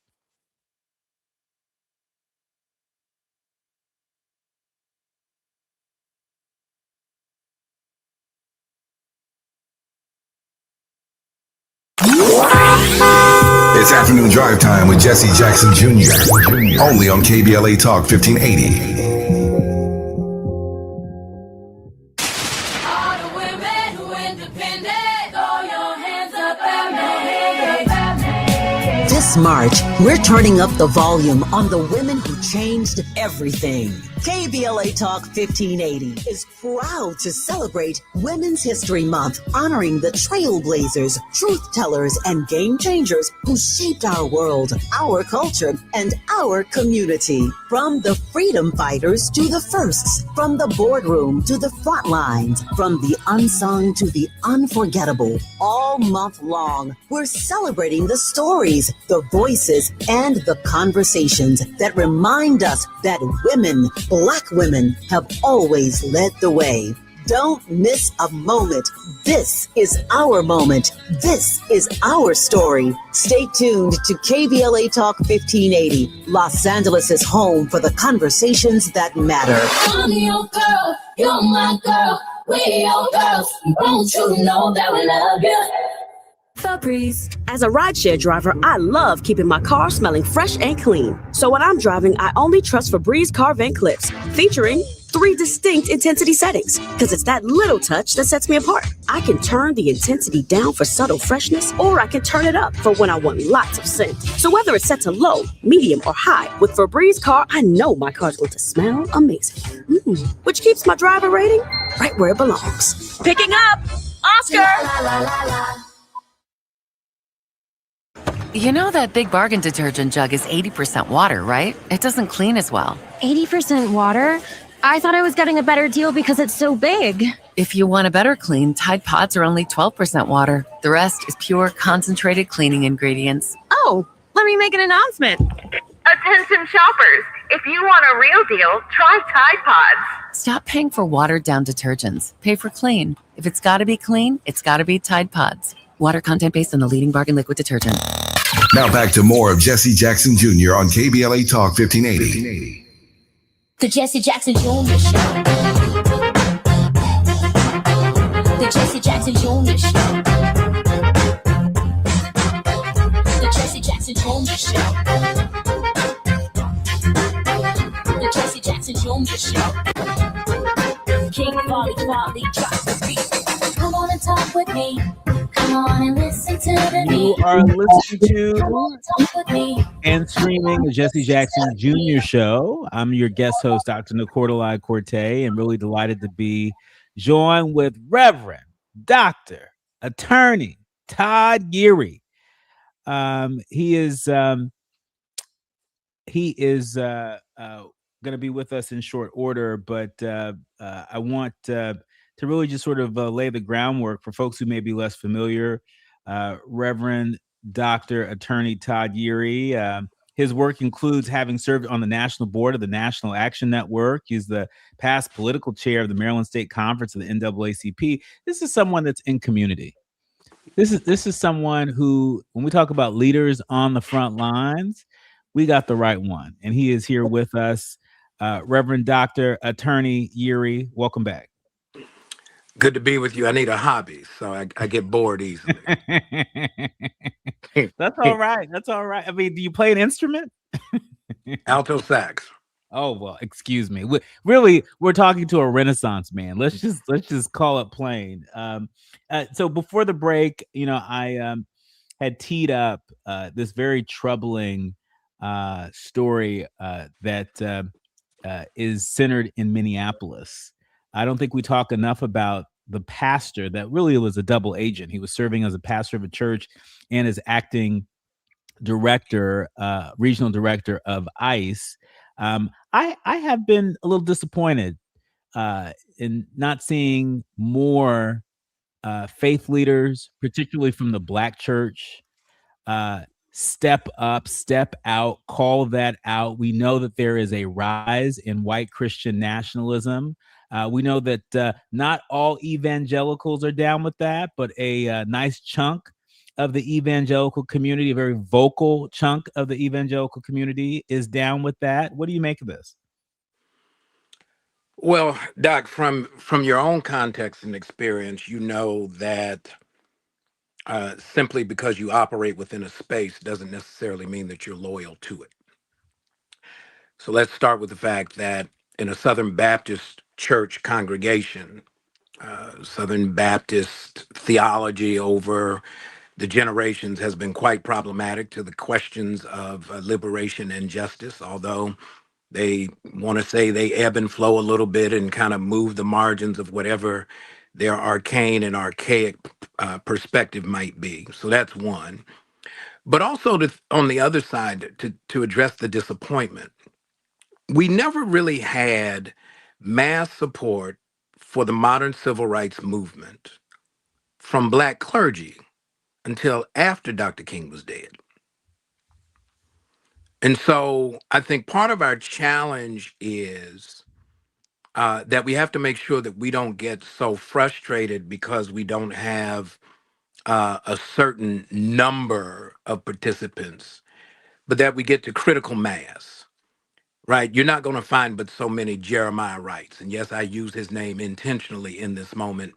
It's afternoon drive time with Jesse Jackson Jr. Only on KBLA Talk 1580. This March, we're turning up the volume on the women who changed everything. KBLA Talk 1580 is proud to celebrate Women's History Month, honoring the trailblazers, truth tellers, and game changers who shaped our world, our culture, and our community. From the freedom fighters to the firsts, from the boardroom to the front lines, from the unsung to the unforgettable, all month long, we're celebrating the stories, the voices, and the conversations that remind us that women, Black women, have always led the way. Don't miss a moment. This is our moment. This is our story. Stay tuned to KBLA Talk 1580, Los Angeles' home for the conversations that matter. I'm your girl, you're my girl, we're your girls. Won't you know that we love you? Febreze. As a rideshare driver, I love keeping my car smelling fresh and clean. So when I'm driving, I only trust Febreze car vent clips, featuring 3 distinct intensity settings, because it's that little touch that sets me apart. I can turn the intensity down for subtle freshness, or I can turn it up for when I want lots of scent. So whether it's set to low, medium, or high, with Febreze car, I know my car's going to smell amazing. Which keeps my driver rating right where it belongs. Picking up, Oscar! You know that Big Bargain detergent jug is 80% water, right? It doesn't clean as well. 80% water? I thought I was getting a better deal because it's so big. If you want a better clean, Tide Pods are only 12% water. The rest is pure concentrated cleaning ingredients. Oh, let me make an announcement. Attention shoppers, if you want a real deal, try Tide Pods. Stop paying for watered-down detergents. Pay for clean. If it's got to be clean, it's got to be Tide Pods. Water content based on the leading bargain liquid detergent. Now back to more of Jesse Jackson Jr. on KBLA Talk 1580. The Jesse Jackson Jr. Show. The Jesse Jackson Jr. Show. The Jesse Jackson Jr. Show. The Jesse Jackson Jr. Show. King Volley, drop the beat. Come on and talk with me. Come on and listen to the You are listening to and streaming the Jesse Jackson Jr. Show. I'm your guest host, Dr. Nicordelai Corte, and really delighted to be joined with Reverend Dr. Attorney Todd Geary. He is going to be with us in short order, but I want to really just sort of lay the groundwork for folks who may be less familiar. Reverend Dr. Attorney Todd Geary. His work includes having served on the national board of the National Action Network. He's the past political chair of the Maryland State Conference of the NAACP. This is someone that's in community. This is someone who, when we talk about leaders on the front lines, we got the right one. And he is here with us. Reverend Dr. Attorney Geary, welcome back. Good to be with you. I need a hobby, so I get bored easily. That's all right. That's all right. I mean, do you play an instrument? Alto sax. Oh, well, excuse me. We're talking to a Renaissance man. Let's just call it plain. So before the break, I had teed up this very troubling story that is centered in Minneapolis. I don't think we talk enough about the pastor that really was a double agent. He was serving as a pastor of a church and as acting director, regional director of ICE. I have been a little disappointed in not seeing more faith leaders, particularly from the Black church, step up, step out, call that out. We know that there is a rise in white Christian nationalism. We know that not all evangelicals are down with that, but a nice chunk of the evangelical community, a very vocal chunk of the evangelical community, is down with that. What do you make of this? Well, Doc, from your own context and experience, you know that simply because you operate within a space doesn't necessarily mean that you're loyal to it. So let's start with the fact that in a Southern Baptist church congregation, Southern Baptist theology over the generations has been quite problematic to the questions of liberation and justice, although they want to say they ebb and flow a little bit and kind of move the margins of whatever their arcane and archaic perspective might be. So that's one. But also on the other side, to address the disappointment, we never really had mass support for the modern civil rights movement from Black clergy until after Dr. King was dead. And so I think part of our challenge is that we have to make sure that we don't get so frustrated because we don't have a certain number of participants, but that we get to critical mass, right? You're not going to find but so many Jeremiah Wrights. And yes, I use his name intentionally in this moment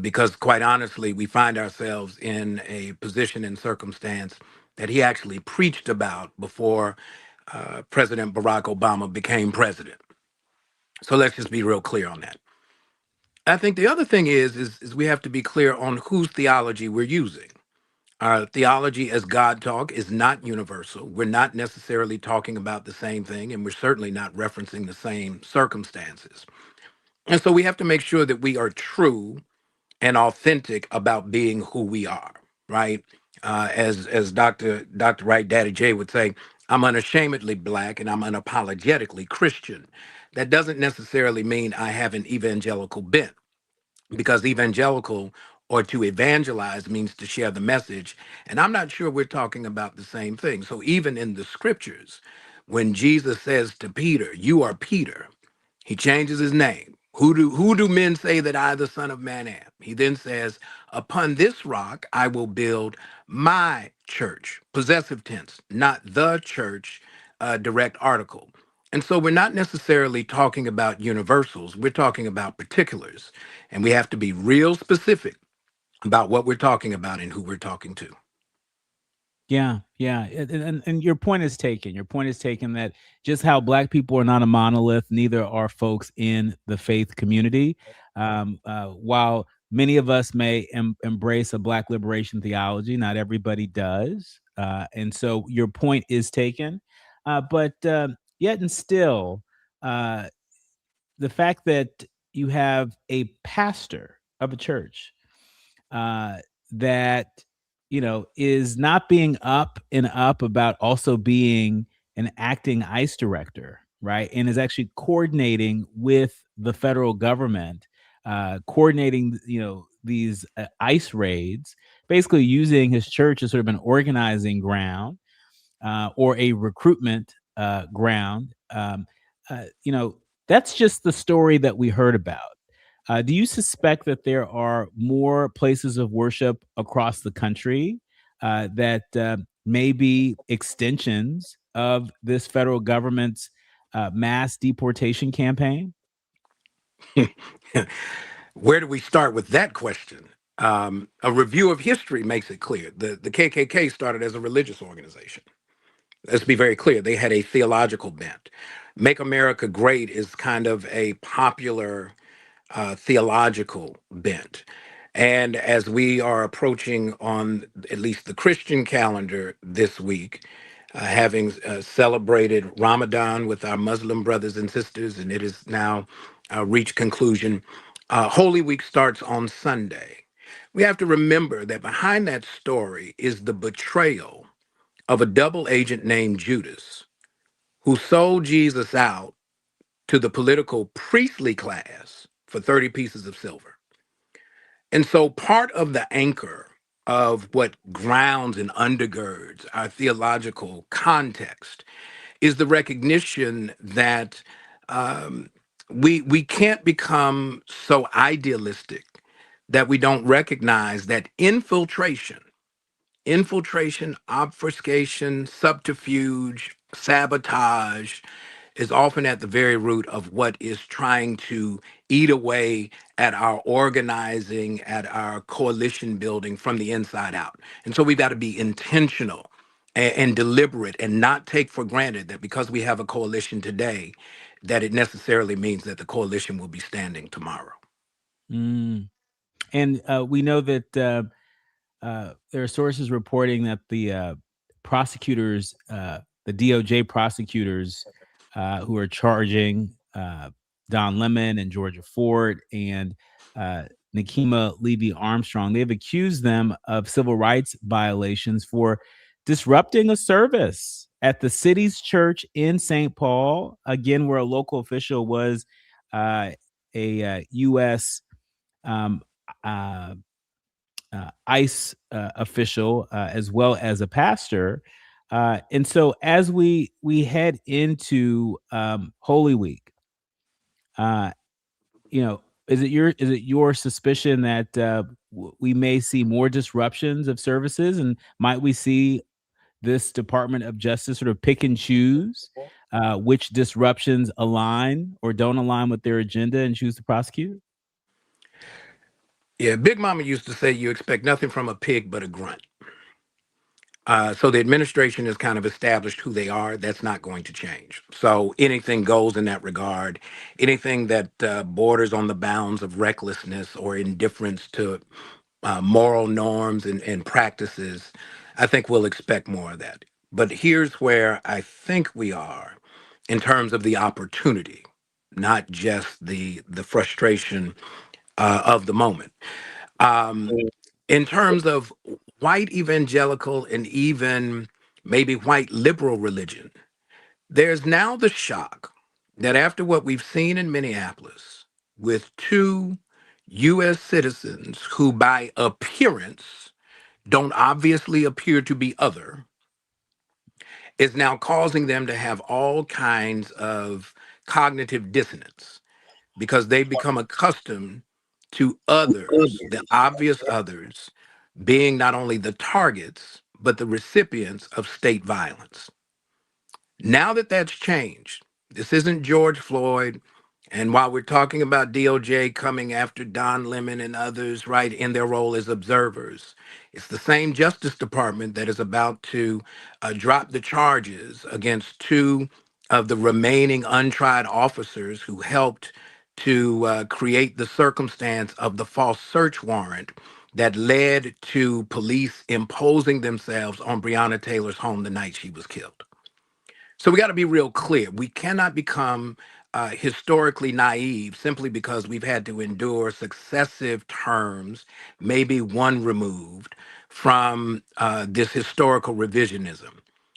because quite honestly, we find ourselves in a position and circumstance that he actually preached about before President Barack Obama became president. So let's just be real clear on that. I think the other thing is we have to be clear on whose theology we're using. Our theology as God talk is not universal. We're not necessarily talking about the same thing, and we're certainly not referencing the same circumstances. And so we have to make sure that we are true and authentic about being who we are, right? As Dr. Wright, Daddy J would say, I'm unashamedly Black and I'm unapologetically Christian. That doesn't necessarily mean I have an evangelical bent, because evangelical or to evangelize means to share the message. And I'm not sure we're talking about the same thing. So even in the scriptures, when Jesus says to Peter, you are Peter, he changes his name. Who do men say that I, the Son of Man, am? He then says, upon this rock, I will build my church. Possessive tense, not the church, direct article. And so we're not necessarily talking about universals. We're talking about particulars. And we have to be real specific about what we're talking about and who we're talking to. Yeah. And your point is taken. Your point is taken that just how Black people are not a monolith, neither are folks in the faith community. While many of us may embrace a Black liberation theology, not everybody does. And so your point is taken. But yet and still, the fact that you have a pastor of a church that is not being up and up about also being an acting ICE director, right? And is actually coordinating with the federal government, coordinating, these ICE raids, basically using his church as sort of an organizing ground or a recruitment ground. That's just the story that we heard about. Do you suspect that there are more places of worship across the country that may be extensions of this federal government's mass deportation campaign? Where do we start with that question? A review of history makes it clear. The KKK started as a religious organization. Let's be very clear. They had a theological bent. Make America Great is kind of a popular theological bent. And as we are approaching on at least the Christian calendar this week, having celebrated Ramadan with our Muslim brothers and sisters, and it has now reached conclusion, Holy Week starts on Sunday. We have to remember that behind that story is the betrayal of a double agent named Judas, who sold Jesus out to the political priestly class for 30 pieces of silver. And so part of the anchor of what grounds and undergirds our theological context is the recognition that we can't become so idealistic that we don't recognize that infiltration, obfuscation, subterfuge, sabotage is often at the very root of what is trying to eat away at our organizing, at our coalition building from the inside out. And so we've got to be intentional and deliberate and not take for granted that because we have a coalition today, that it necessarily means that the coalition will be standing tomorrow. Mm. And we know that there are sources reporting that the prosecutors, the DOJ prosecutors who are charging Don Lemon and Georgia Ford and Nikema Levy Armstrong, they've accused them of civil rights violations for disrupting a service at the city's church in St. Paul, again, where a local official was a U.S. ICE official, as well as a pastor. And so as we head into Holy Week, is it your suspicion that we may see more disruptions of services, and might we see this Department of Justice sort of pick and choose which disruptions align or don't align with their agenda and choose to prosecute? Yeah, Big Mama used to say you expect nothing from a pig but a grunt. So the administration has kind of established who they are. That's not going to change. So anything goes in that regard. Anything that borders on the bounds of recklessness or indifference to moral norms and practices, I think we'll expect more of that. But here's where I think we are in terms of the opportunity, not just the frustration of the moment. In terms of white evangelical and even maybe white liberal religion, there's now the shock that after what we've seen in Minneapolis with 2 U.S. citizens who by appearance don't obviously appear to be other, is now causing them to have all kinds of cognitive dissonance because they've become accustomed to others, the obvious others, being not only the targets, but the recipients of state violence. Now that that's changed, this isn't George Floyd. And while we're talking about DOJ coming after Don Lemon and others, right, in their role as observers, it's the same Justice Department that is about to drop the charges against 2 of the remaining untried officers who helped to create the circumstance of the false search warrant that led to police imposing themselves on Breonna Taylor's home the night she was killed. So we got to be real clear. We cannot become historically naive simply because we've had to endure successive terms, maybe one removed from this historical revisionism.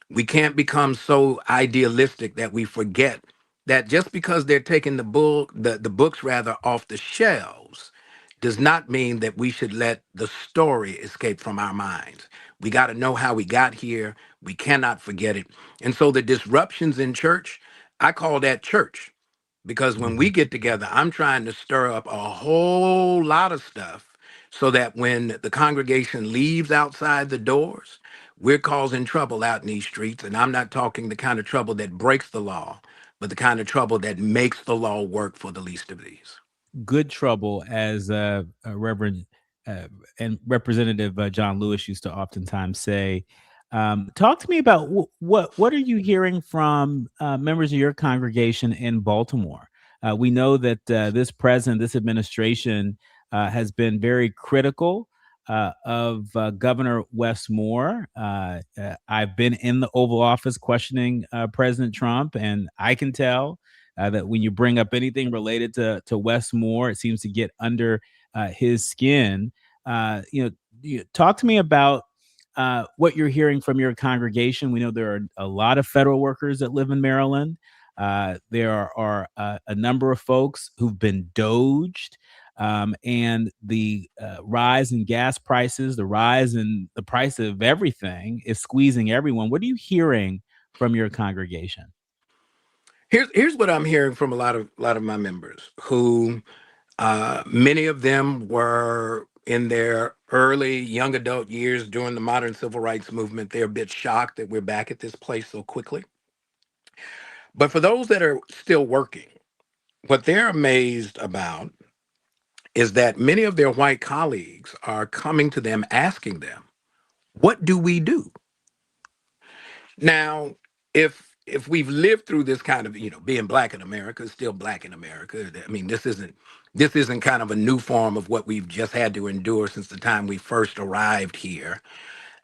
We can't become so idealistic that we forget that just because they're taking the books off the shelves does not mean that we should let the story escape from our minds. We got to know how we got here. We cannot forget it. And so the disruptions in church, I call that church, because when we get together, I'm trying to stir up a whole lot of stuff so that when the congregation leaves outside the doors, we're causing trouble out in these streets. And I'm not talking the kind of trouble that breaks the law, but the kind of trouble that makes the law work for the least of these. Good trouble, as Reverend and Representative John Lewis used to oftentimes say. Talk to me about what are you hearing from members of your congregation in Baltimore? We know that this administration has been very critical of Governor Wes Moore. I've been in the Oval Office questioning President Trump, and I can tell that when you bring up anything related to Wes Moore, it seems to get under his skin. Talk to me about what you're hearing from your congregation. We know there are a lot of federal workers that live in Maryland. There are a number of folks who've been doged, and the rise in gas prices, the rise in the price of everything is squeezing everyone. What are you hearing from your congregation? Here's what I'm hearing from a lot of my members who many of them were in their early young adult years during the modern civil rights movement. They're a bit shocked that we're back at this place so quickly. But for those that are still working, what they're amazed about is that many of their white colleagues are coming to them asking them, what do we do? Now, if we've lived through this kind of, being black in America, still black in America, I mean, this isn't kind of a new form of what we've just had to endure since the time we first arrived here.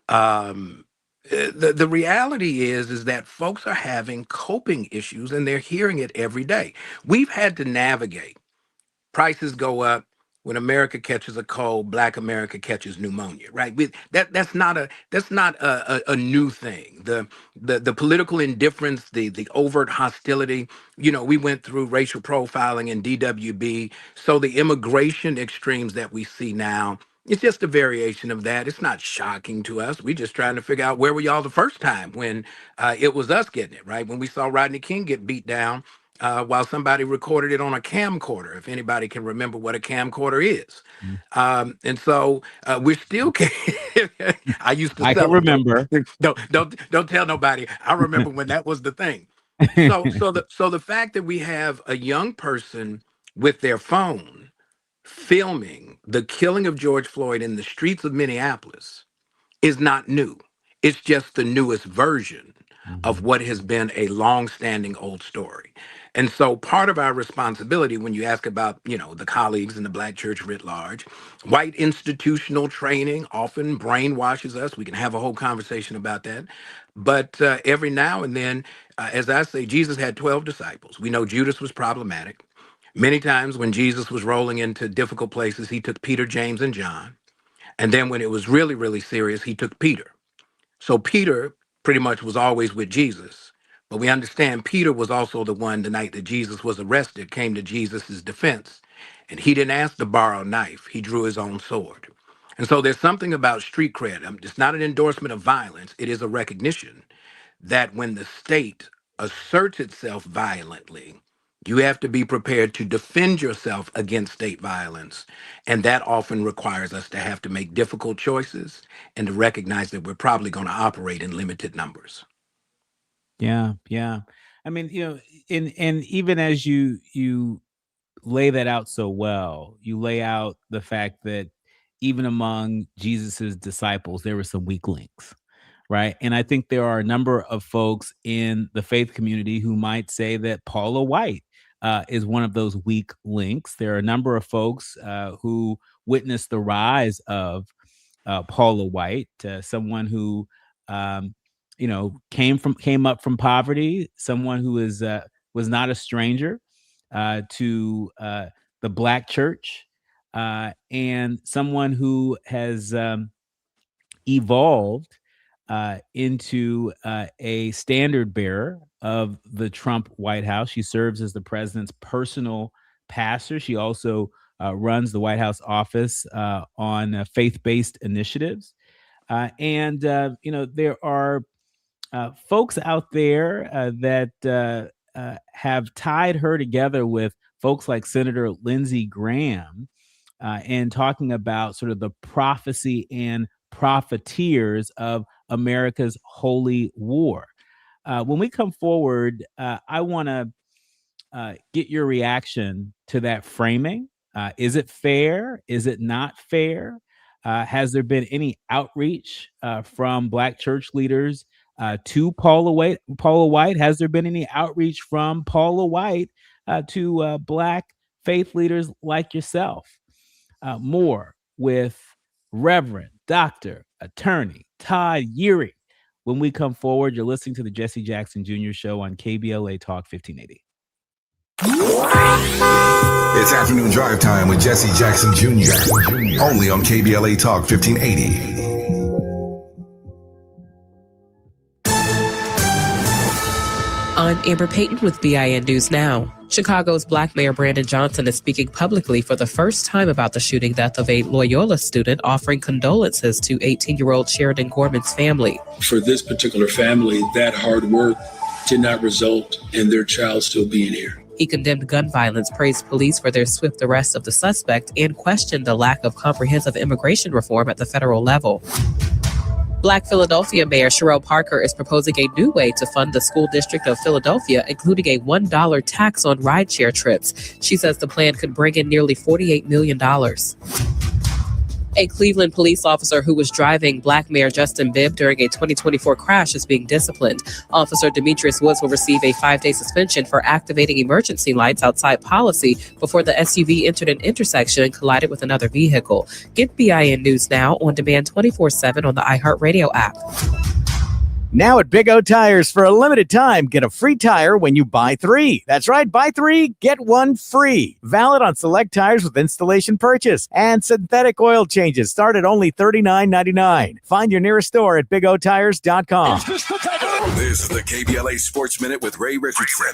The reality is that folks are having coping issues, and they're hearing it every day. We've had to navigate. Prices go up. When America catches a cold, Black America catches pneumonia, right? That's not a new thing. The political indifference, the overt hostility. We went through racial profiling and DWB. So the immigration extremes that we see now, it's just a variation of that. It's not shocking to us. We're just trying to figure out where were y'all the first time when it was us getting it, right? When we saw Rodney King get beat down. While somebody recorded it on a camcorder, if anybody can remember what a camcorder is. And so we're still, I used to I can remember. Don't tell nobody. I remember when that was the thing. So the fact that we have a young person with their phone filming the killing of George Floyd in the streets of Minneapolis is not new. It's just the newest version of what has been a long-standing old story. And so part of our responsibility when you ask about, the colleagues in the Black church writ large, white institutional training often brainwashes us. We can have a whole conversation about that. But every now and then, as I say, Jesus had 12 disciples. We know Judas was problematic. Many times when Jesus was rolling into difficult places, he took Peter, James, and John. And then when it was really, really serious, he took Peter. So Peter pretty much was always with Jesus. But we understand Peter was also the one the night that Jesus was arrested, came to Jesus's defense. And he didn't ask to borrow a knife. He drew his own sword. And so there's something about street cred. It's not an endorsement of violence. It is a recognition that when the state asserts itself violently, you have to be prepared to defend yourself against state violence. And that often requires us to have to make difficult choices and to recognize that we're probably going to operate in limited numbers. Yeah. I mean, and even as you lay that out so well, you lay out the fact that even among Jesus's disciples, there were some weak links, right? And I think there are a number of folks in the faith community who might say that Paula White is one of those weak links. There are a number of folks who witnessed the rise of Paula White, someone who came up from poverty, someone who was not a stranger to the Black church, and someone who has evolved into a standard bearer of the Trump White House. She serves as the president's personal pastor. She also runs the White House office on faith-based initiatives. And there are folks out there that have tied her together with folks like Senator Lindsey Graham and talking about sort of the prophecy and profiteers of America's holy war. When we come forward, I want to get your reaction to that framing. Is it fair? Is it not fair? Has there been any outreach from Black church leaders to Paula White? Has there been any outreach from Paula White to Black faith leaders like yourself? More with Reverend Dr. Attorney Todd Eury. When we come forward, you're listening to the Jesse Jackson Jr. Show on KBLA Talk 1580. It's afternoon drive time with Jesse Jackson Jr. Only on KBLA Talk 1580. I'm Amber Payton with BIN News Now. Chicago's Black Mayor Brandon Johnson is speaking publicly for the first time about the shooting death of a Loyola student, offering condolences to 18-year-old Sheridan Gorman's family. For this particular family, that hard work did not result in their child still being here. He condemned gun violence, praised police for their swift arrest of the suspect, and questioned the lack of comprehensive immigration reform at the federal level. Black Philadelphia Mayor Sherelle Parker is proposing a new way to fund the school district of Philadelphia, including a $1 tax on rideshare trips. She says the plan could bring in nearly $48 million. A Cleveland police officer who was driving Black Mayor Justin Bibb during a 2024 crash is being disciplined. Officer Demetrius Woods will receive a 5-day suspension for activating emergency lights outside policy before the SUV entered an intersection and collided with another vehicle. Get BIN News Now on demand 24/7 on the iHeartRadio app. Now at Big O Tires, for a limited time, get a free tire when you buy 3. That's right, buy 3, get 1 free. Valid on select tires with installation purchase. And synthetic oil changes start at only $39.99. Find your nearest store at BigOTires.com. This is the KBLA Sports Minute with Ray Richardson.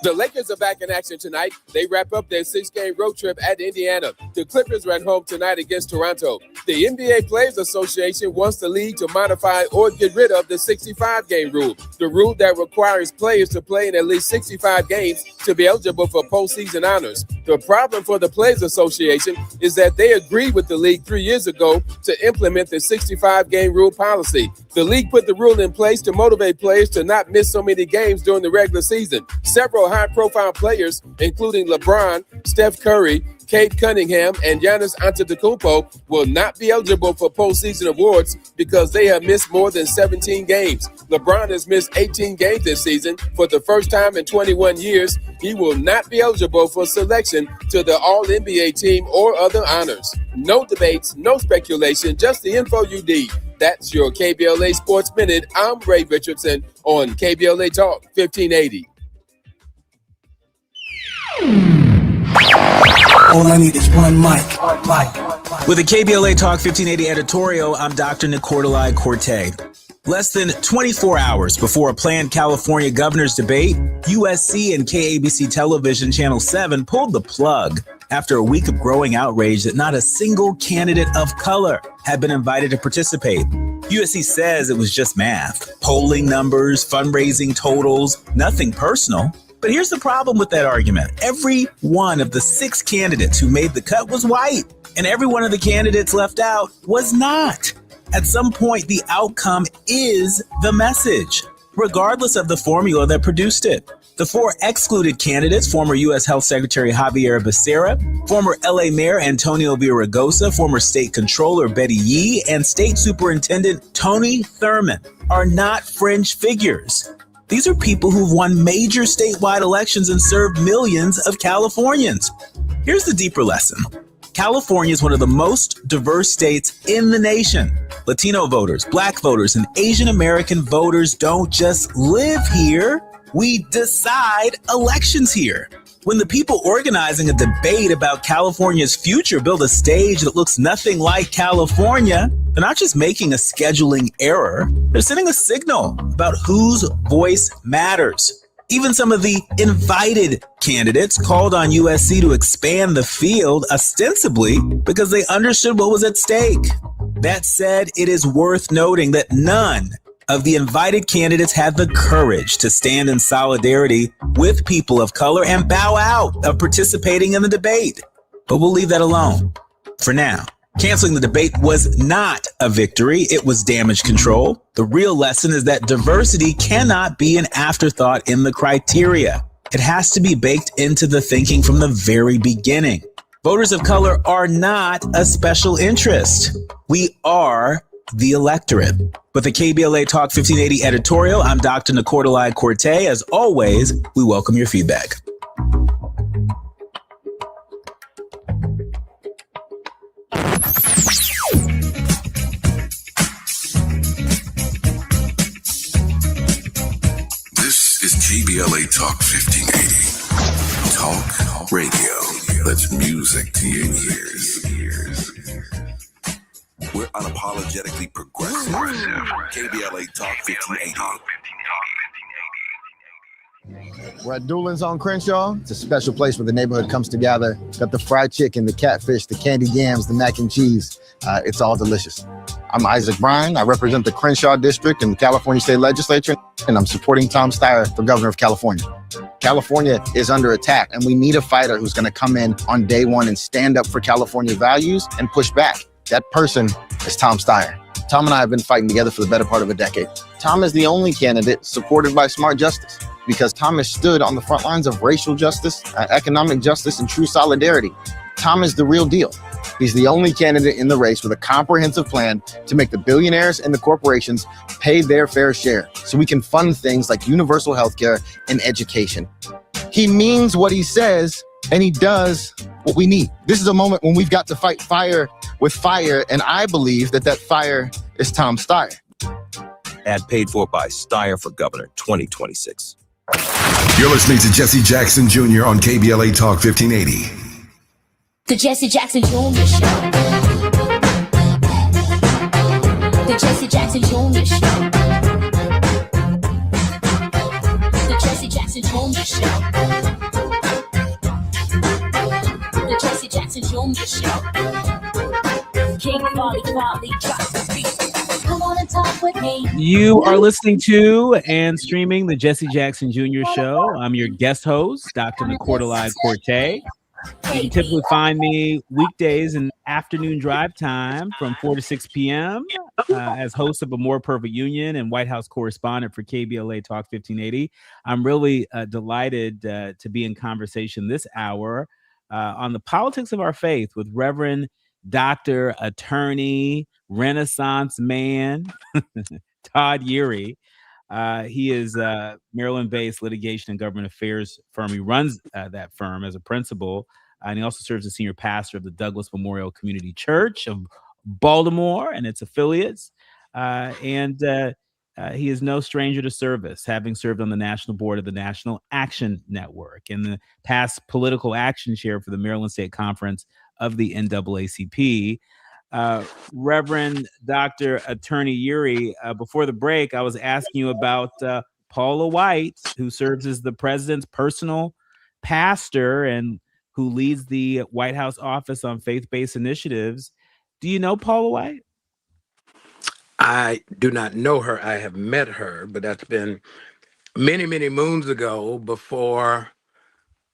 The Lakers are back in action tonight. They wrap up their 6-game road trip at Indiana. The Clippers are at home tonight against Toronto. The NBA Players Association wants the league to modify or get rid of the 65-game rule, the rule that requires players to play in at least 65 games to be eligible for postseason honors. The problem for the Players Association is that they agreed with the league 3 years ago to implement the 65-game rule policy. The league put the rule in place to motivate players to not miss so many games during the regular season. Several high-profile players, including LeBron, Steph Curry, Cade Cunningham, and Giannis Antetokounmpo, will not be eligible for postseason awards because they have missed more than 17 games. LeBron has missed 18 games this season. For the first time in 21 years, he will not be eligible for selection to the All-NBA team or other honors. No debates, no speculation, just the info you need. That's your KBLA Sports Minute. I'm Ray Richardson on KBLA Talk 1580. All I need is one mic. With a KBLA Talk 1580 editorial, I'm Dr. Nicordelai Corte. Less than 24 hours before a planned California governor's debate, USC and KABC Television Channel 7 pulled the plug after a week of growing outrage that not a single candidate of color had been invited to participate. USC says it was just math, polling numbers, fundraising totals, nothing personal. But here's the problem with that argument. Every one of the 6 candidates who made the cut was white, and every one of the candidates left out was not. At some point, the outcome is the message, regardless of the formula that produced it. The 4 excluded candidates, former U.S. Health Secretary Javier Becerra, former L.A. Mayor Antonio Villaraigosa, former State Controller Betty Yee, and State Superintendent Tony Thurmond, are not fringe figures. These are people who've won major statewide elections and served millions of Californians. Here's the deeper lesson. California is one of the most diverse states in the nation. Latino voters, Black voters, and Asian American voters don't just live here. We decide elections here. When the people organizing a debate about California's future build a stage that looks nothing like California, they're not just making a scheduling error, they're sending a signal about whose voice matters. Even some of the invited candidates called on USC to expand the field, ostensibly because they understood what was at stake. That said, it is worth noting that none of the invited candidates had the courage to stand in solidarity with people of color and bow out of participating in the debate. But we'll leave that alone for now. Canceling the debate was not a victory. It was damage control. The real lesson is that diversity cannot be an afterthought in the criteria. It has to be baked into the thinking from the very beginning. Voters of color are not a special interest. We are the electorate. With the KBLA Talk 1580 editorial, I'm Dr. Nicordelai Corte. As always, we welcome your feedback. This is KBLA Talk 1580. Talk radio. That's music to your ears. We're unapologetically progressive. KBLA Talk 1580. We're at Doolin's on Crenshaw. It's a special place where the neighborhood comes together. Got the fried chicken, the catfish, the candy yams, the mac and cheese. It's all delicious. I'm Isaac Bryan. I represent the Crenshaw District in the California State Legislature, and I'm supporting Tom Steyer for governor of California. California is under attack, and we need a fighter who's going to come in on day one and stand up for California values and push back. That person is Tom Steyer. Tom and I have been fighting together for the better part of a decade. Tom is the only candidate supported by Smart Justice because Tom has stood on the front lines of racial justice, economic justice, and true solidarity. Tom is the real deal. He's the only candidate in the race with a comprehensive plan to make the billionaires and the corporations pay their fair share so we can fund things like universal health care and education. He means what he says, and he does what we need. This is a moment when we've got to fight fire with fire, and I believe that fire is Tom Steyer. Ad paid for by Steyer for Governor 2026. You're listening to Jesse Jackson Jr. on KBLA Talk 1580. The Jesse Jackson Jr. Show. The Jesse Jackson Jr. Show. The Jesse Jackson Jr. Show. The Jesse Jackson Jr. Show. King Quality drops the beat. Come on and talk with me. You are listening to and streaming the Jesse Jackson Jr. Show. I'm your guest host, Dr. Nicordelai Corte. You can typically find me weekdays in afternoon drive time from 4 to 6 p.m. As host of A More Perfect Union and White House correspondent for KBLA Talk 1580. I'm really delighted to be in conversation this hour on the politics of our faith with Reverend Dr. Attorney, Renaissance man, Todd Eury. He is a Maryland-based litigation and government affairs firm. He runs that firm as a principal, and he also serves as senior pastor of the Douglas Memorial Community Church of Baltimore and its affiliates. He is no stranger to service, having served on the national board of the National Action Network and the past political action chair for the Maryland State Conference of the NAACP. Reverend Dr. Attorney Eury, before the break, I was asking you about Paula White, who serves as the president's personal pastor and who leads the White House Office on Faith-Based Initiatives. Do you know Paula White? I do not know her. I have met her, but that's been many, many moons ago before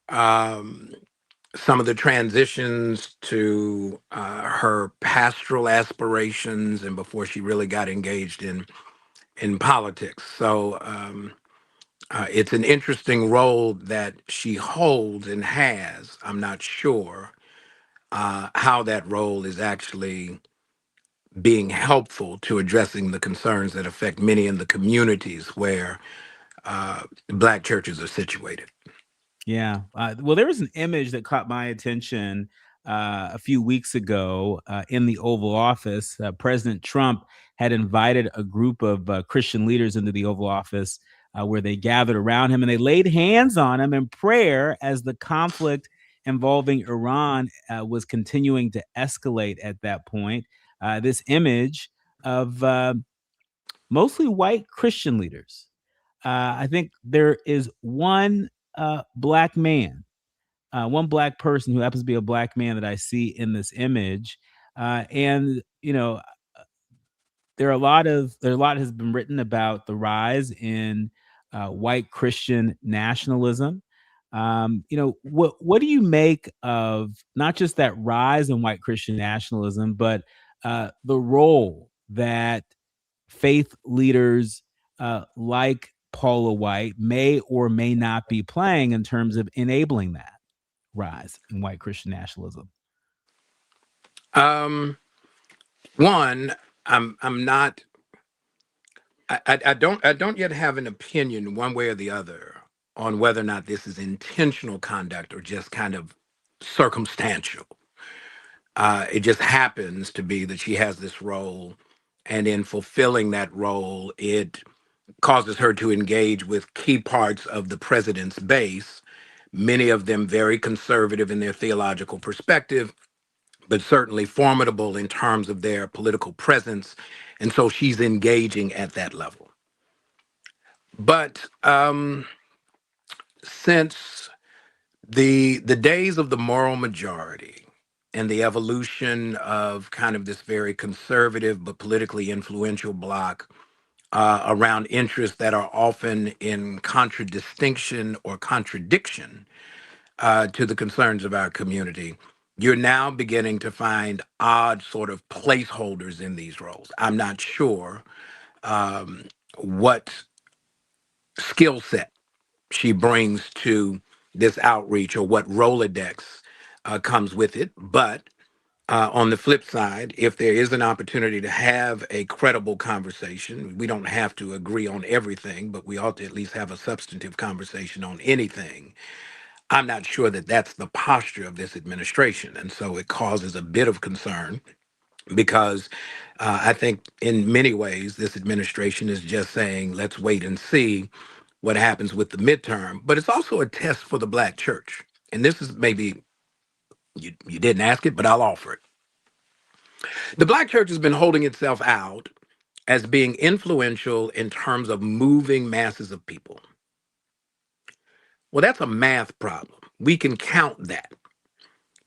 some of the transitions to her pastoral aspirations and before she really got engaged in politics. So it's an interesting role that she holds and has. I'm not sure how that role is actually being helpful to addressing the concerns that affect many in the communities where Black churches are situated. Yeah. Well, there was an image that caught my attention a few weeks ago in the Oval Office. President Trump had invited a group of Christian leaders into the Oval Office where they gathered around him and they laid hands on him in prayer as the conflict involving Iran was continuing to escalate at that point. This image of mostly white Christian leaders. I think there is one Black man, one Black person who happens to be a Black man that I see in this image. And, you know, a lot has been written about the rise in white Christian nationalism. You know, what do you make of not just that rise in white Christian nationalism, but the role that faith leaders like Paula White may or may not be playing in terms of enabling that rise in white Christian nationalism? One, I'm not. I don't yet have an opinion one way or the other on whether or not this is intentional conduct or just kind of circumstantial. It just happens to be that she has this role, and in fulfilling that role, it causes her to engage with key parts of the president's base, many of them very conservative in their theological perspective, but certainly formidable in terms of their political presence. And so she's engaging at that level. But since the days of the moral majority and the evolution of kind of this very conservative but politically influential bloc around interests that are often in contradistinction or contradiction to the concerns of our community, you're now beginning to find odd sort of placeholders in these roles. I'm not sure what skill set she brings to this outreach or what Rolodex comes with it. But on the flip side, if there is an opportunity to have a credible conversation, we don't have to agree on everything, but we ought to at least have a substantive conversation on anything. I'm not sure that that's the posture of this administration. And so it causes a bit of concern because I think in many ways, this administration is just saying, let's wait and see what happens with the midterm. But it's also a test for the Black church. And this is maybe, you didn't ask it, but I'll offer it. The Black church has been holding itself out as being influential in terms of moving masses of people. Well, that's a math problem. We can count that.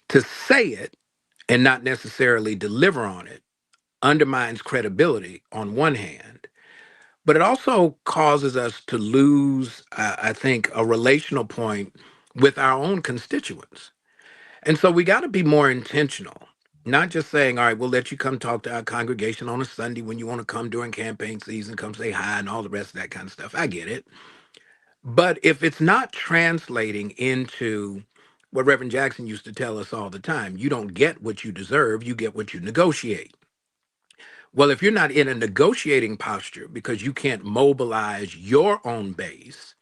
To say it and not necessarily deliver on it undermines credibility on one hand, but it also causes us to lose, I think, a relational point with our own constituents. And so we got to be more intentional, not just saying, all right, we'll let you come talk to our congregation on a Sunday when you want to come during campaign season, come say hi and all the rest of that kind of stuff. I get it. But if it's not translating into what Reverend Jackson used to tell us all the time, you don't get what you deserve, you get what you negotiate. Well, if you're not in a negotiating posture because you can't mobilize your own base,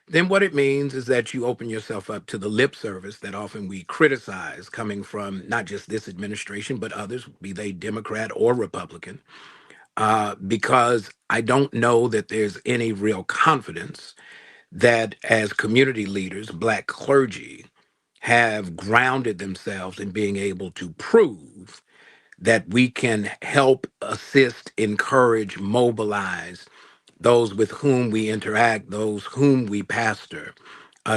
then what it means is that you open yourself up to the lip service that often we criticize coming from not just this administration, but others, be they Democrat or Republican, because I don't know that there's any real confidence that as community leaders, Black clergy have grounded themselves in being able to prove that we can help, assist, encourage, mobilize those with whom we interact, those whom we pastor,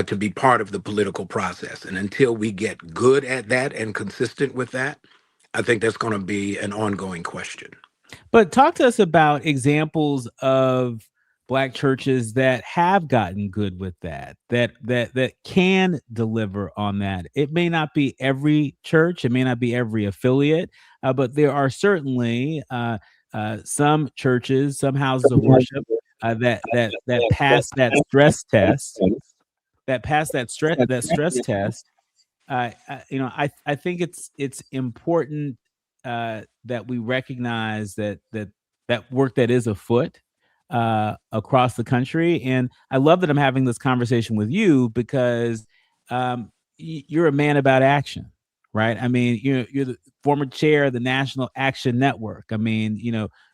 to be part of the political process. And until we get good at that and consistent with that, I think that's going to be an ongoing question. But talk to us about examples of Black churches that have gotten good with that can deliver on that. It may not be every church, it may not be every affiliate, but there are certainly some churches, some houses of worship that pass that stress test. That pass that stress test. I think it's important that we recognize that work that is afoot across the country. And I love that I'm having this conversation with you because you're a man about action, right? I mean, you're the former chair of the National Action Network. I mean,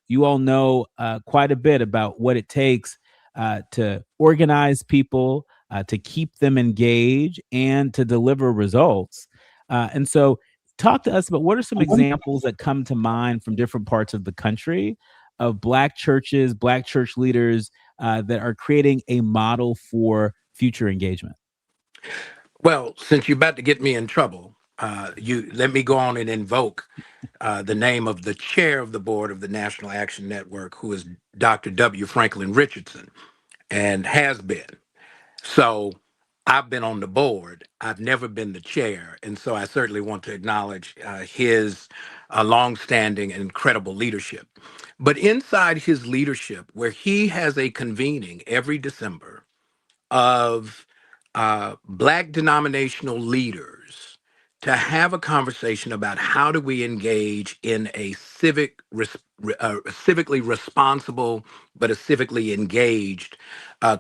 you all know quite a bit about what it takes to organize people, to keep them engaged, and to deliver results. And so talk to us about what are some examples that come to mind from different parts of the country of Black churches, Black church leaders that are creating a model for future engagement? Well, since you're about to get me in trouble, you let me go on and invoke the name of the chair of the board of the National Action Network, who is Dr. W. Franklin Richardson, and has been. So I've been on the board. I've never been the chair. And so I certainly want to acknowledge his longstanding and incredible leadership. But inside his leadership, where he has a convening every December of Black denominational leaders to have a conversation about how do we engage in a civically responsible, but a civically engaged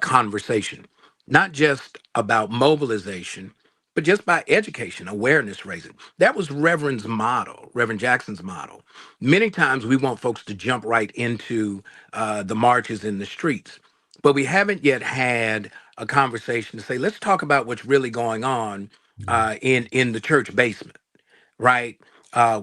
conversation, not just about mobilization, but just by education, awareness raising. That was Reverend Jackson's model. Many times we want folks to jump right into the marches in the streets, but we haven't yet had a conversation to say, let's talk about what's really going on in the church basement, right?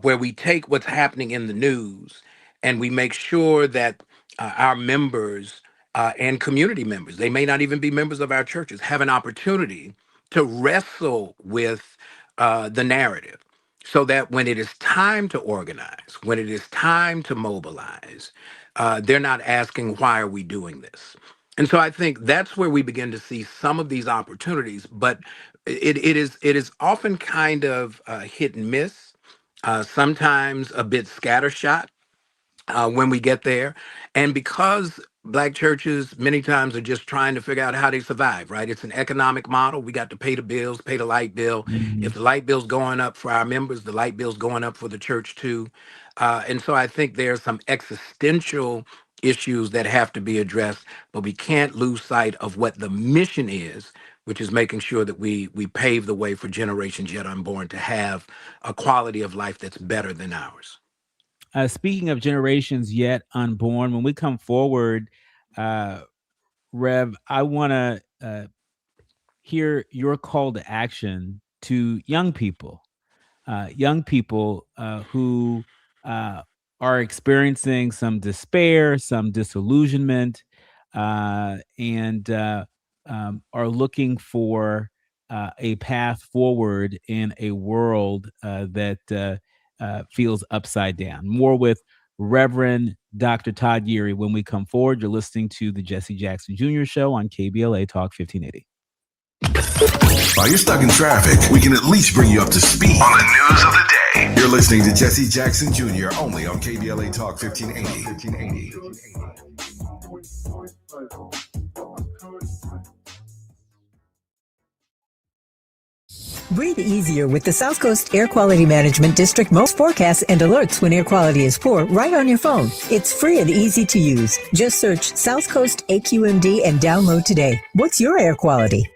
Where we take what's happening in the news and we make sure that our members and community members, they may not even be members of our churches, have an opportunity to wrestle with the narrative. so that when it is time to organize, when it is time to mobilize, they're not asking, why are we doing this? And so I think that's where we begin to see some of these opportunities, but it is often kind of hit and miss, sometimes a bit scattershot when we get there. And because Black churches many times are just trying to figure out how they survive, right? It's an economic model. We got to pay the bills, pay the light bill. If the light bill's going up for our members, the light bill's going up for the church too. And so I think there's some existential issues that have to be addressed, but we can't lose sight of what the mission is, which is making sure that we pave the way for generations yet unborn to have a quality of life that's better than ours. Speaking of generations yet unborn, when we come forward, Rev, I want to hear your call to action to young people who are experiencing some despair, some disillusionment, and are looking for a path forward in a world that feels upside down. More with Reverend Dr. Todd Yeary when we come forward. You're listening to the Jesse Jackson Jr. Show on KBLA Talk 1580. While you're stuck in traffic, we can at least bring you up to speed on the news of the day. You're listening to Jesse Jackson Jr. only on KBLA Talk 1580. Breathe easier with the South Coast Air Quality Management District most forecasts and alerts when air quality is poor right on your phone. It's free and easy to use. Just search South Coast AQMD and download today. What's your air quality?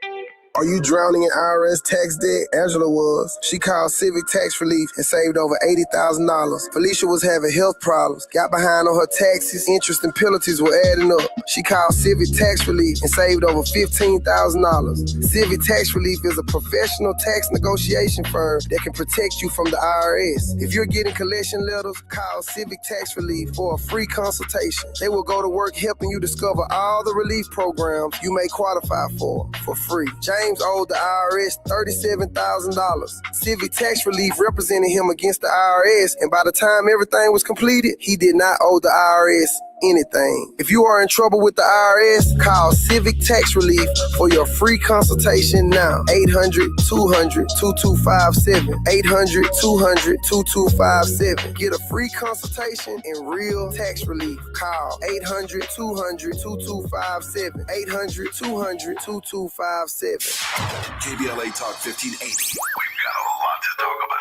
Are you drowning in IRS tax debt? Angela was. She called Civic Tax Relief and saved over $80,000. Felicia was having health problems, got behind on her taxes, interest and penalties were adding up. She called Civic Tax Relief and saved over $15,000. Civic Tax Relief is a professional tax negotiation firm that can protect you from the IRS. If you're getting collection letters, call Civic Tax Relief for a free consultation. They will go to work helping you discover all the relief programs you may qualify for free. James owed the IRS $37,000. Civic Tax Relief represented him against the IRS, and by the time everything was completed, he did not owe the IRS anything. If you are in trouble with the IRS, call Civic Tax Relief for your free consultation now. 800-200-2257. 800-200-2257. Get a free consultation and real tax relief. Call 800-200-2257. 800-200-2257. KBLA Talk 1580. We've got a lot to talk about.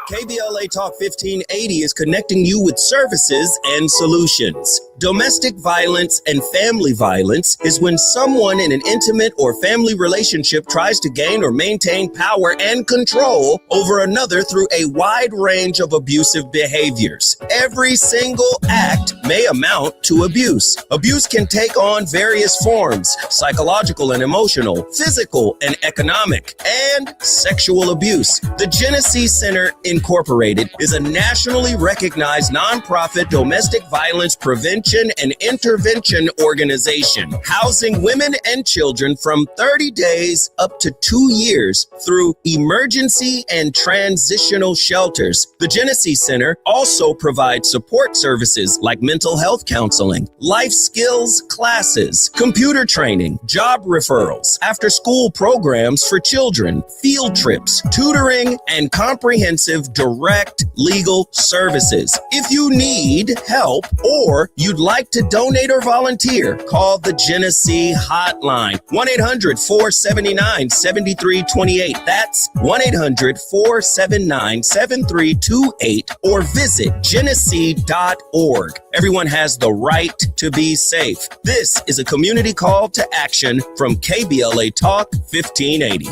KBLA Talk 1580 is connecting you with services and solutions. Domestic violence and family violence is when someone in an intimate or family relationship tries to gain or maintain power and control over another through a wide range of abusive behaviors. Every single act may amount to abuse. Abuse can take on various forms: psychological and emotional, physical and economic, and sexual abuse. The Genesee Center Incorporated is a nationally recognized nonprofit domestic violence prevention and intervention organization, housing women and children from 30 days up to 2 years through emergency and transitional shelters. The Genesee Center also provides support services like mental health counseling, life skills classes, computer training, job referrals, after-school programs for children, field trips, tutoring, and comprehensive direct legal services. If you need help or you'd like to donate or volunteer, call the Genesee Hotline, 1-800-479-7328. That's 1-800-479-7328, or visit genesee.org. Everyone has the right to be safe. This is a community call to action from KBLA Talk 1580.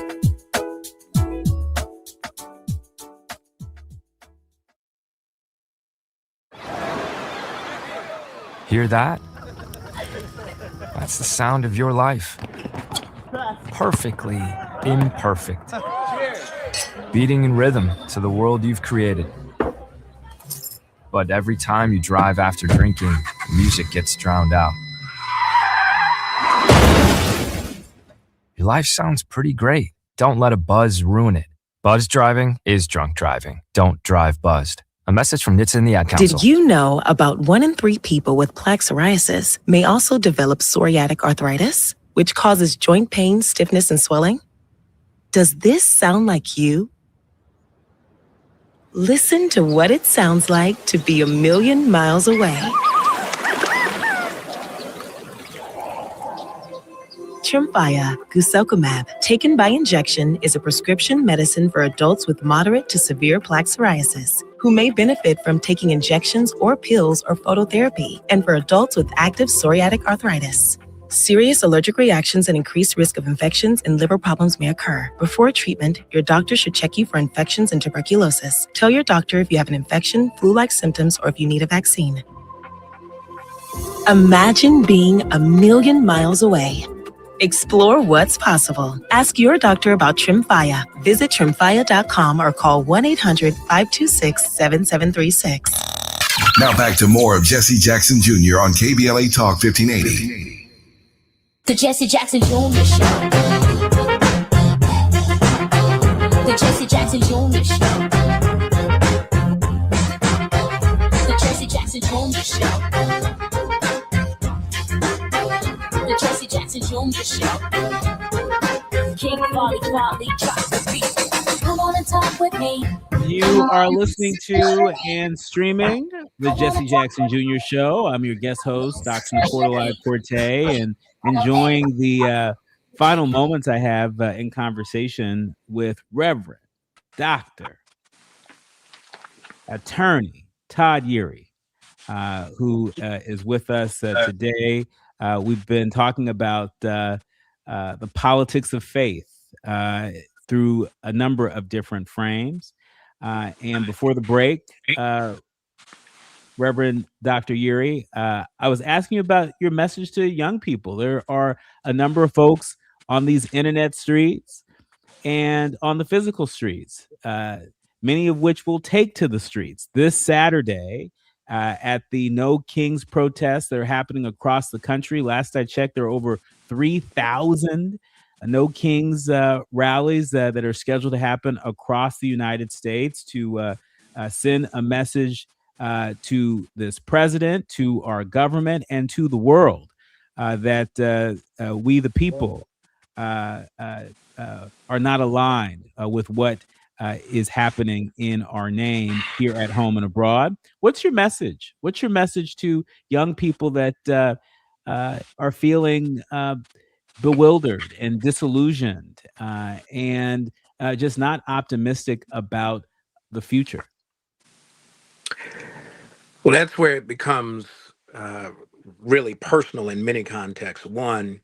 Hear that? That's the sound of your life. Perfectly imperfect. Beating in rhythm to the world you've created. But every time you drive after drinking, music gets drowned out. Your life sounds pretty great. Don't let a buzz ruin it. Buzzed driving is drunk driving. Don't drive buzzed. A message from NHTSA and the Ad Council. Did you know about 1 in 3 people with plaque psoriasis may also develop psoriatic arthritis, which causes joint pain, stiffness, and swelling? Does this sound like you? Listen to what it sounds like to be a million miles away. Tremfya guselkumab, taken by injection, is a prescription medicine for adults with moderate to severe plaque psoriasis who may benefit from taking injections or pills or phototherapy, and for adults with active psoriatic arthritis. Serious allergic reactions and increased risk of infections and liver problems may occur. Before treatment, your doctor should check you for infections and tuberculosis. Tell your doctor if you have an infection, flu-like symptoms, or if you need a vaccine. Imagine being a million miles away. Explore what's possible. Ask your doctor about Tremfya. Visit Tremfya.com or call 1-800-526-7736. Now back to more of Jesse Jackson Jr. on KBLA Talk 1580. The Jesse Jackson Jr. Show. The Jesse Jackson Jr. Show. The Jesse Jackson Jr. Show. The Jesse Jackson Jr. Show. King Quality drops the beat. Come on and talk with me. You are listening to and streaming the Jesse Jackson Jr. Show. I'm your guest host, Dr. Nicordelai Corte, and enjoying the final moments I have in conversation with Reverend Dr. Attorney Todd Eury, who is with us today. We've been talking about the politics of faith through a number of different frames. And before the break, Reverend Dr. Eury, I was asking you about your message to young people. There are a number of folks on these internet streets and on the physical streets, many of which will take to the streets this Saturday at the No Kings protests that are happening across the country. Last I checked, there are over 3,000 No Kings rallies that are scheduled to happen across the United States to send a message to this president, to our government, and to the world that we, the people, are not aligned with what is happening in our name here at home and abroad. What's your message? What's your message to young people that are feeling bewildered and disillusioned and just not optimistic about the future? Well, that's where it becomes really personal in many contexts. One,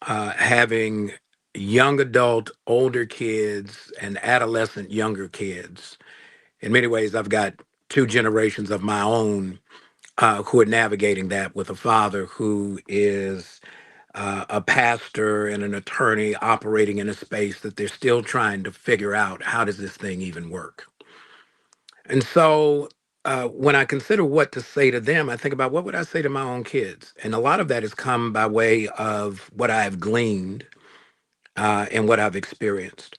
having young adult, older kids, and adolescent younger kids. In many ways, I've got 2 generations of my own who are navigating that, with a father who is a pastor and an attorney operating in a space that they're still trying to figure out, how does this thing even work? And so when I consider what to say to them, I think about what would I say to my own kids? And a lot of that has come by way of what I have gleaned and what I've experienced.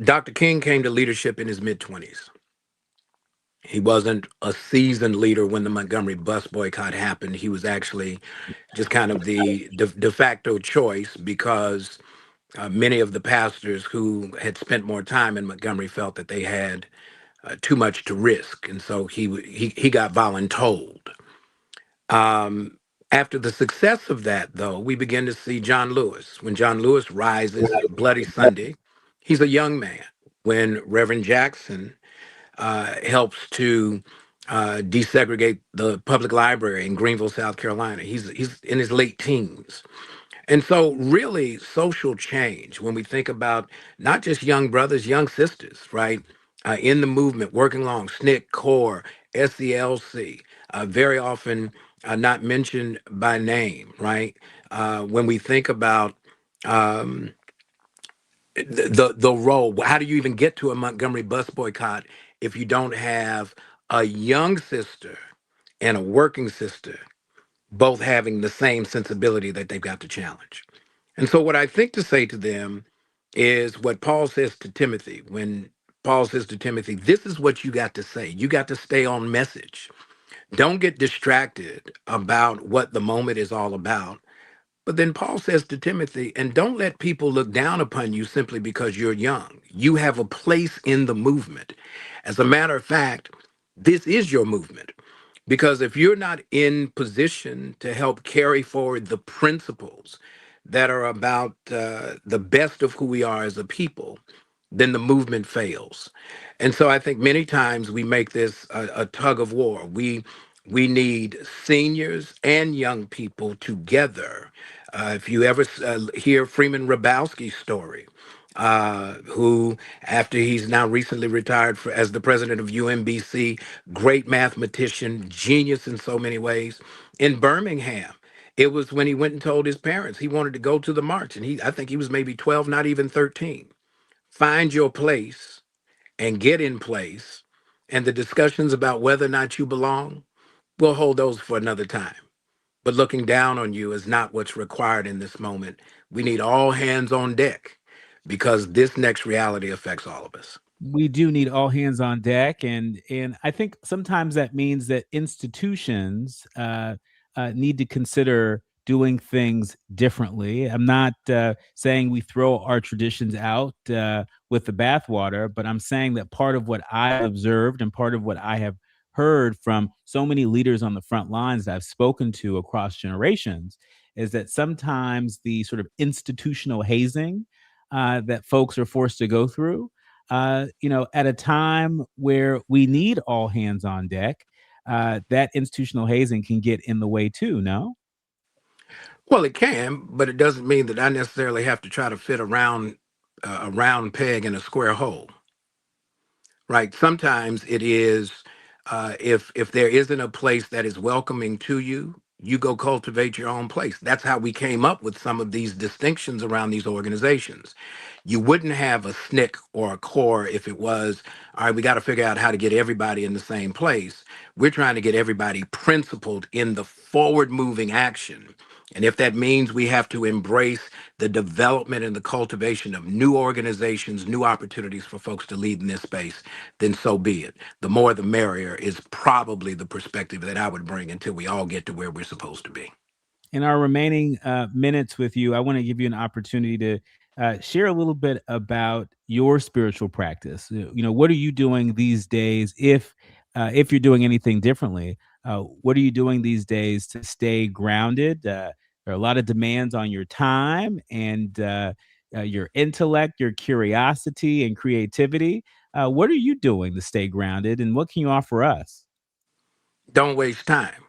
Dr. King came to leadership in his mid-20s. He wasn't a seasoned leader when the Montgomery bus boycott happened. He was actually just kind of the de facto choice because many of the pastors who had spent more time in Montgomery felt that they had too much to risk. And so he got voluntold. After the success of that, though, we begin to see John Lewis. When John Lewis rises, Bloody Sunday, he's a young man. When Reverend Jackson helps to desegregate the public library in Greenville, South Carolina, he's in his late teens. And so really social change, when we think about not just young brothers, young sisters, right, in the movement, working along SNCC, CORE, SELC, very often not mentioned by name, right? When we think about the role, how do you even get to a Montgomery bus boycott if you don't have a young sister and a working sister both having the same sensibility that they've got to challenge? And so what I think to say to them is what Paul says to Timothy. When Paul says to Timothy, this is what you got to say. You got to stay on message. Don't get distracted about what the moment is all about. But then Paul says to Timothy, and don't let people look down upon you simply because you're young. You have a place in the movement. As a matter of fact, this is your movement. Because if you're not in position to help carry forward the principles that are about the best of who we are as a people, then the movement fails. And so I think many times we make this a tug of war. We need seniors and young people together. If you ever hear Freeman Rabowski's story, who, after he's now recently retired as the president of UMBC, great mathematician, genius in so many ways, in Birmingham, it was when he went and told his parents he wanted to go to the march. And I think he was maybe 12, not even 13. Find your place and get in place. And the discussions about whether or not you belong, we'll hold those for another time. But looking down on you is not what's required in this moment. We need all hands on deck because this next reality affects all of us. We do need all hands on deck, and I think sometimes that means that institutions need to consider doing things differently. I'm not saying we throw our traditions out with the bathwater, but I'm saying that part of what I observed and part of what I have heard from so many leaders on the front lines that I've spoken to across generations is that sometimes the sort of institutional hazing that folks are forced to go through, at a time where we need all hands on deck, that institutional hazing can get in the way too, no? Well, it can, but it doesn't mean that I necessarily have to try to fit a round peg in a square hole, right? Sometimes it is, if there isn't a place that is welcoming to you, you go cultivate your own place. That's how we came up with some of these distinctions around these organizations. You wouldn't have a SNCC or a CORE if it was, all right, we got to figure out how to get everybody in the same place. We're trying to get everybody principled in the forward moving action. And if that means we have to embrace the development and the cultivation of new organizations, new opportunities for folks to lead in this space, then so be it. The more the merrier is probably the perspective that I would bring until we all get to where we're supposed to be. In our remaining minutes with you, I want to give you an opportunity to share a little bit about your spiritual practice. What are you doing these days? If you're doing anything differently, what are you doing these days to stay grounded? There are a lot of demands on your time and your intellect, your curiosity and creativity. What are you doing to stay grounded, and what can you offer us? Don't waste time.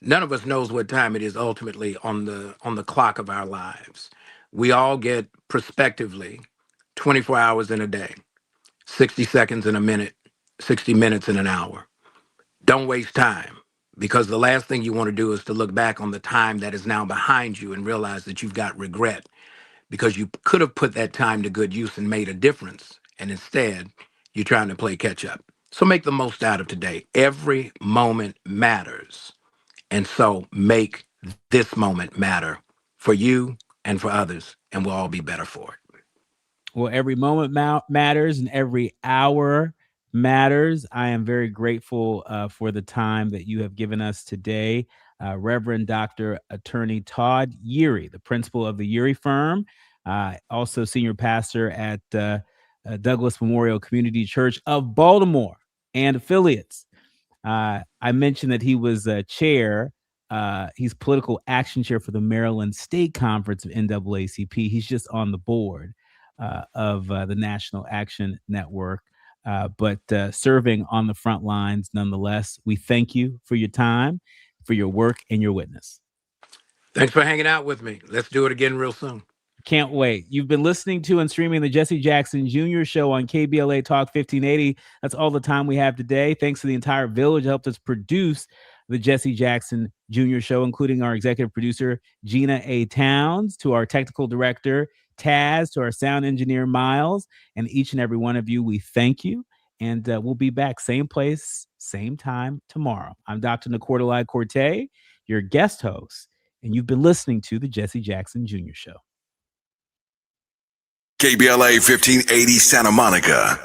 None of us knows what time it is ultimately on the clock of our lives. We all get prospectively 24 hours in a day, 60 seconds in a minute, 60 minutes in an hour. Don't waste time, because the last thing you want to do is to look back on the time that is now behind you and realize that you've got regret because you could have put that time to good use and made a difference. And instead, you're trying to play catch up. So make the most out of today. Every moment matters. And so make this moment matter for you and for others, and we'll all be better for it. Well, every moment matters and every hour matters. I am very grateful for the time that you have given us today. Reverend Dr. Attorney Todd Yeary, the principal of the Yeary Firm, also senior pastor at Douglas Memorial Community Church of Baltimore and affiliates. I mentioned that he was chair. He's political action chair for the Maryland State Conference of NAACP. He's just on the board of the National Action Network, but serving on the front lines nonetheless. We thank you for your time, for your work, and your witness. Thanks for hanging out with me. Let's do it again real soon. Can't wait. You've been listening to and streaming the Jesse Jackson Jr. Show on KBLA Talk 1580. That's all the time we have today. Thanks to the entire village that helped us produce the Jesse Jackson Jr. Show, including our executive producer, Gina A. Towns, to our technical director, Taz, to our sound engineer, Miles, and each and every one of you. We thank you. And we'll be back same place, same time tomorrow. I'm Dr. Nicordelai Corte, your guest host, and you've been listening to the Jesse Jackson Jr. Show. KBLA 1580 Santa Monica.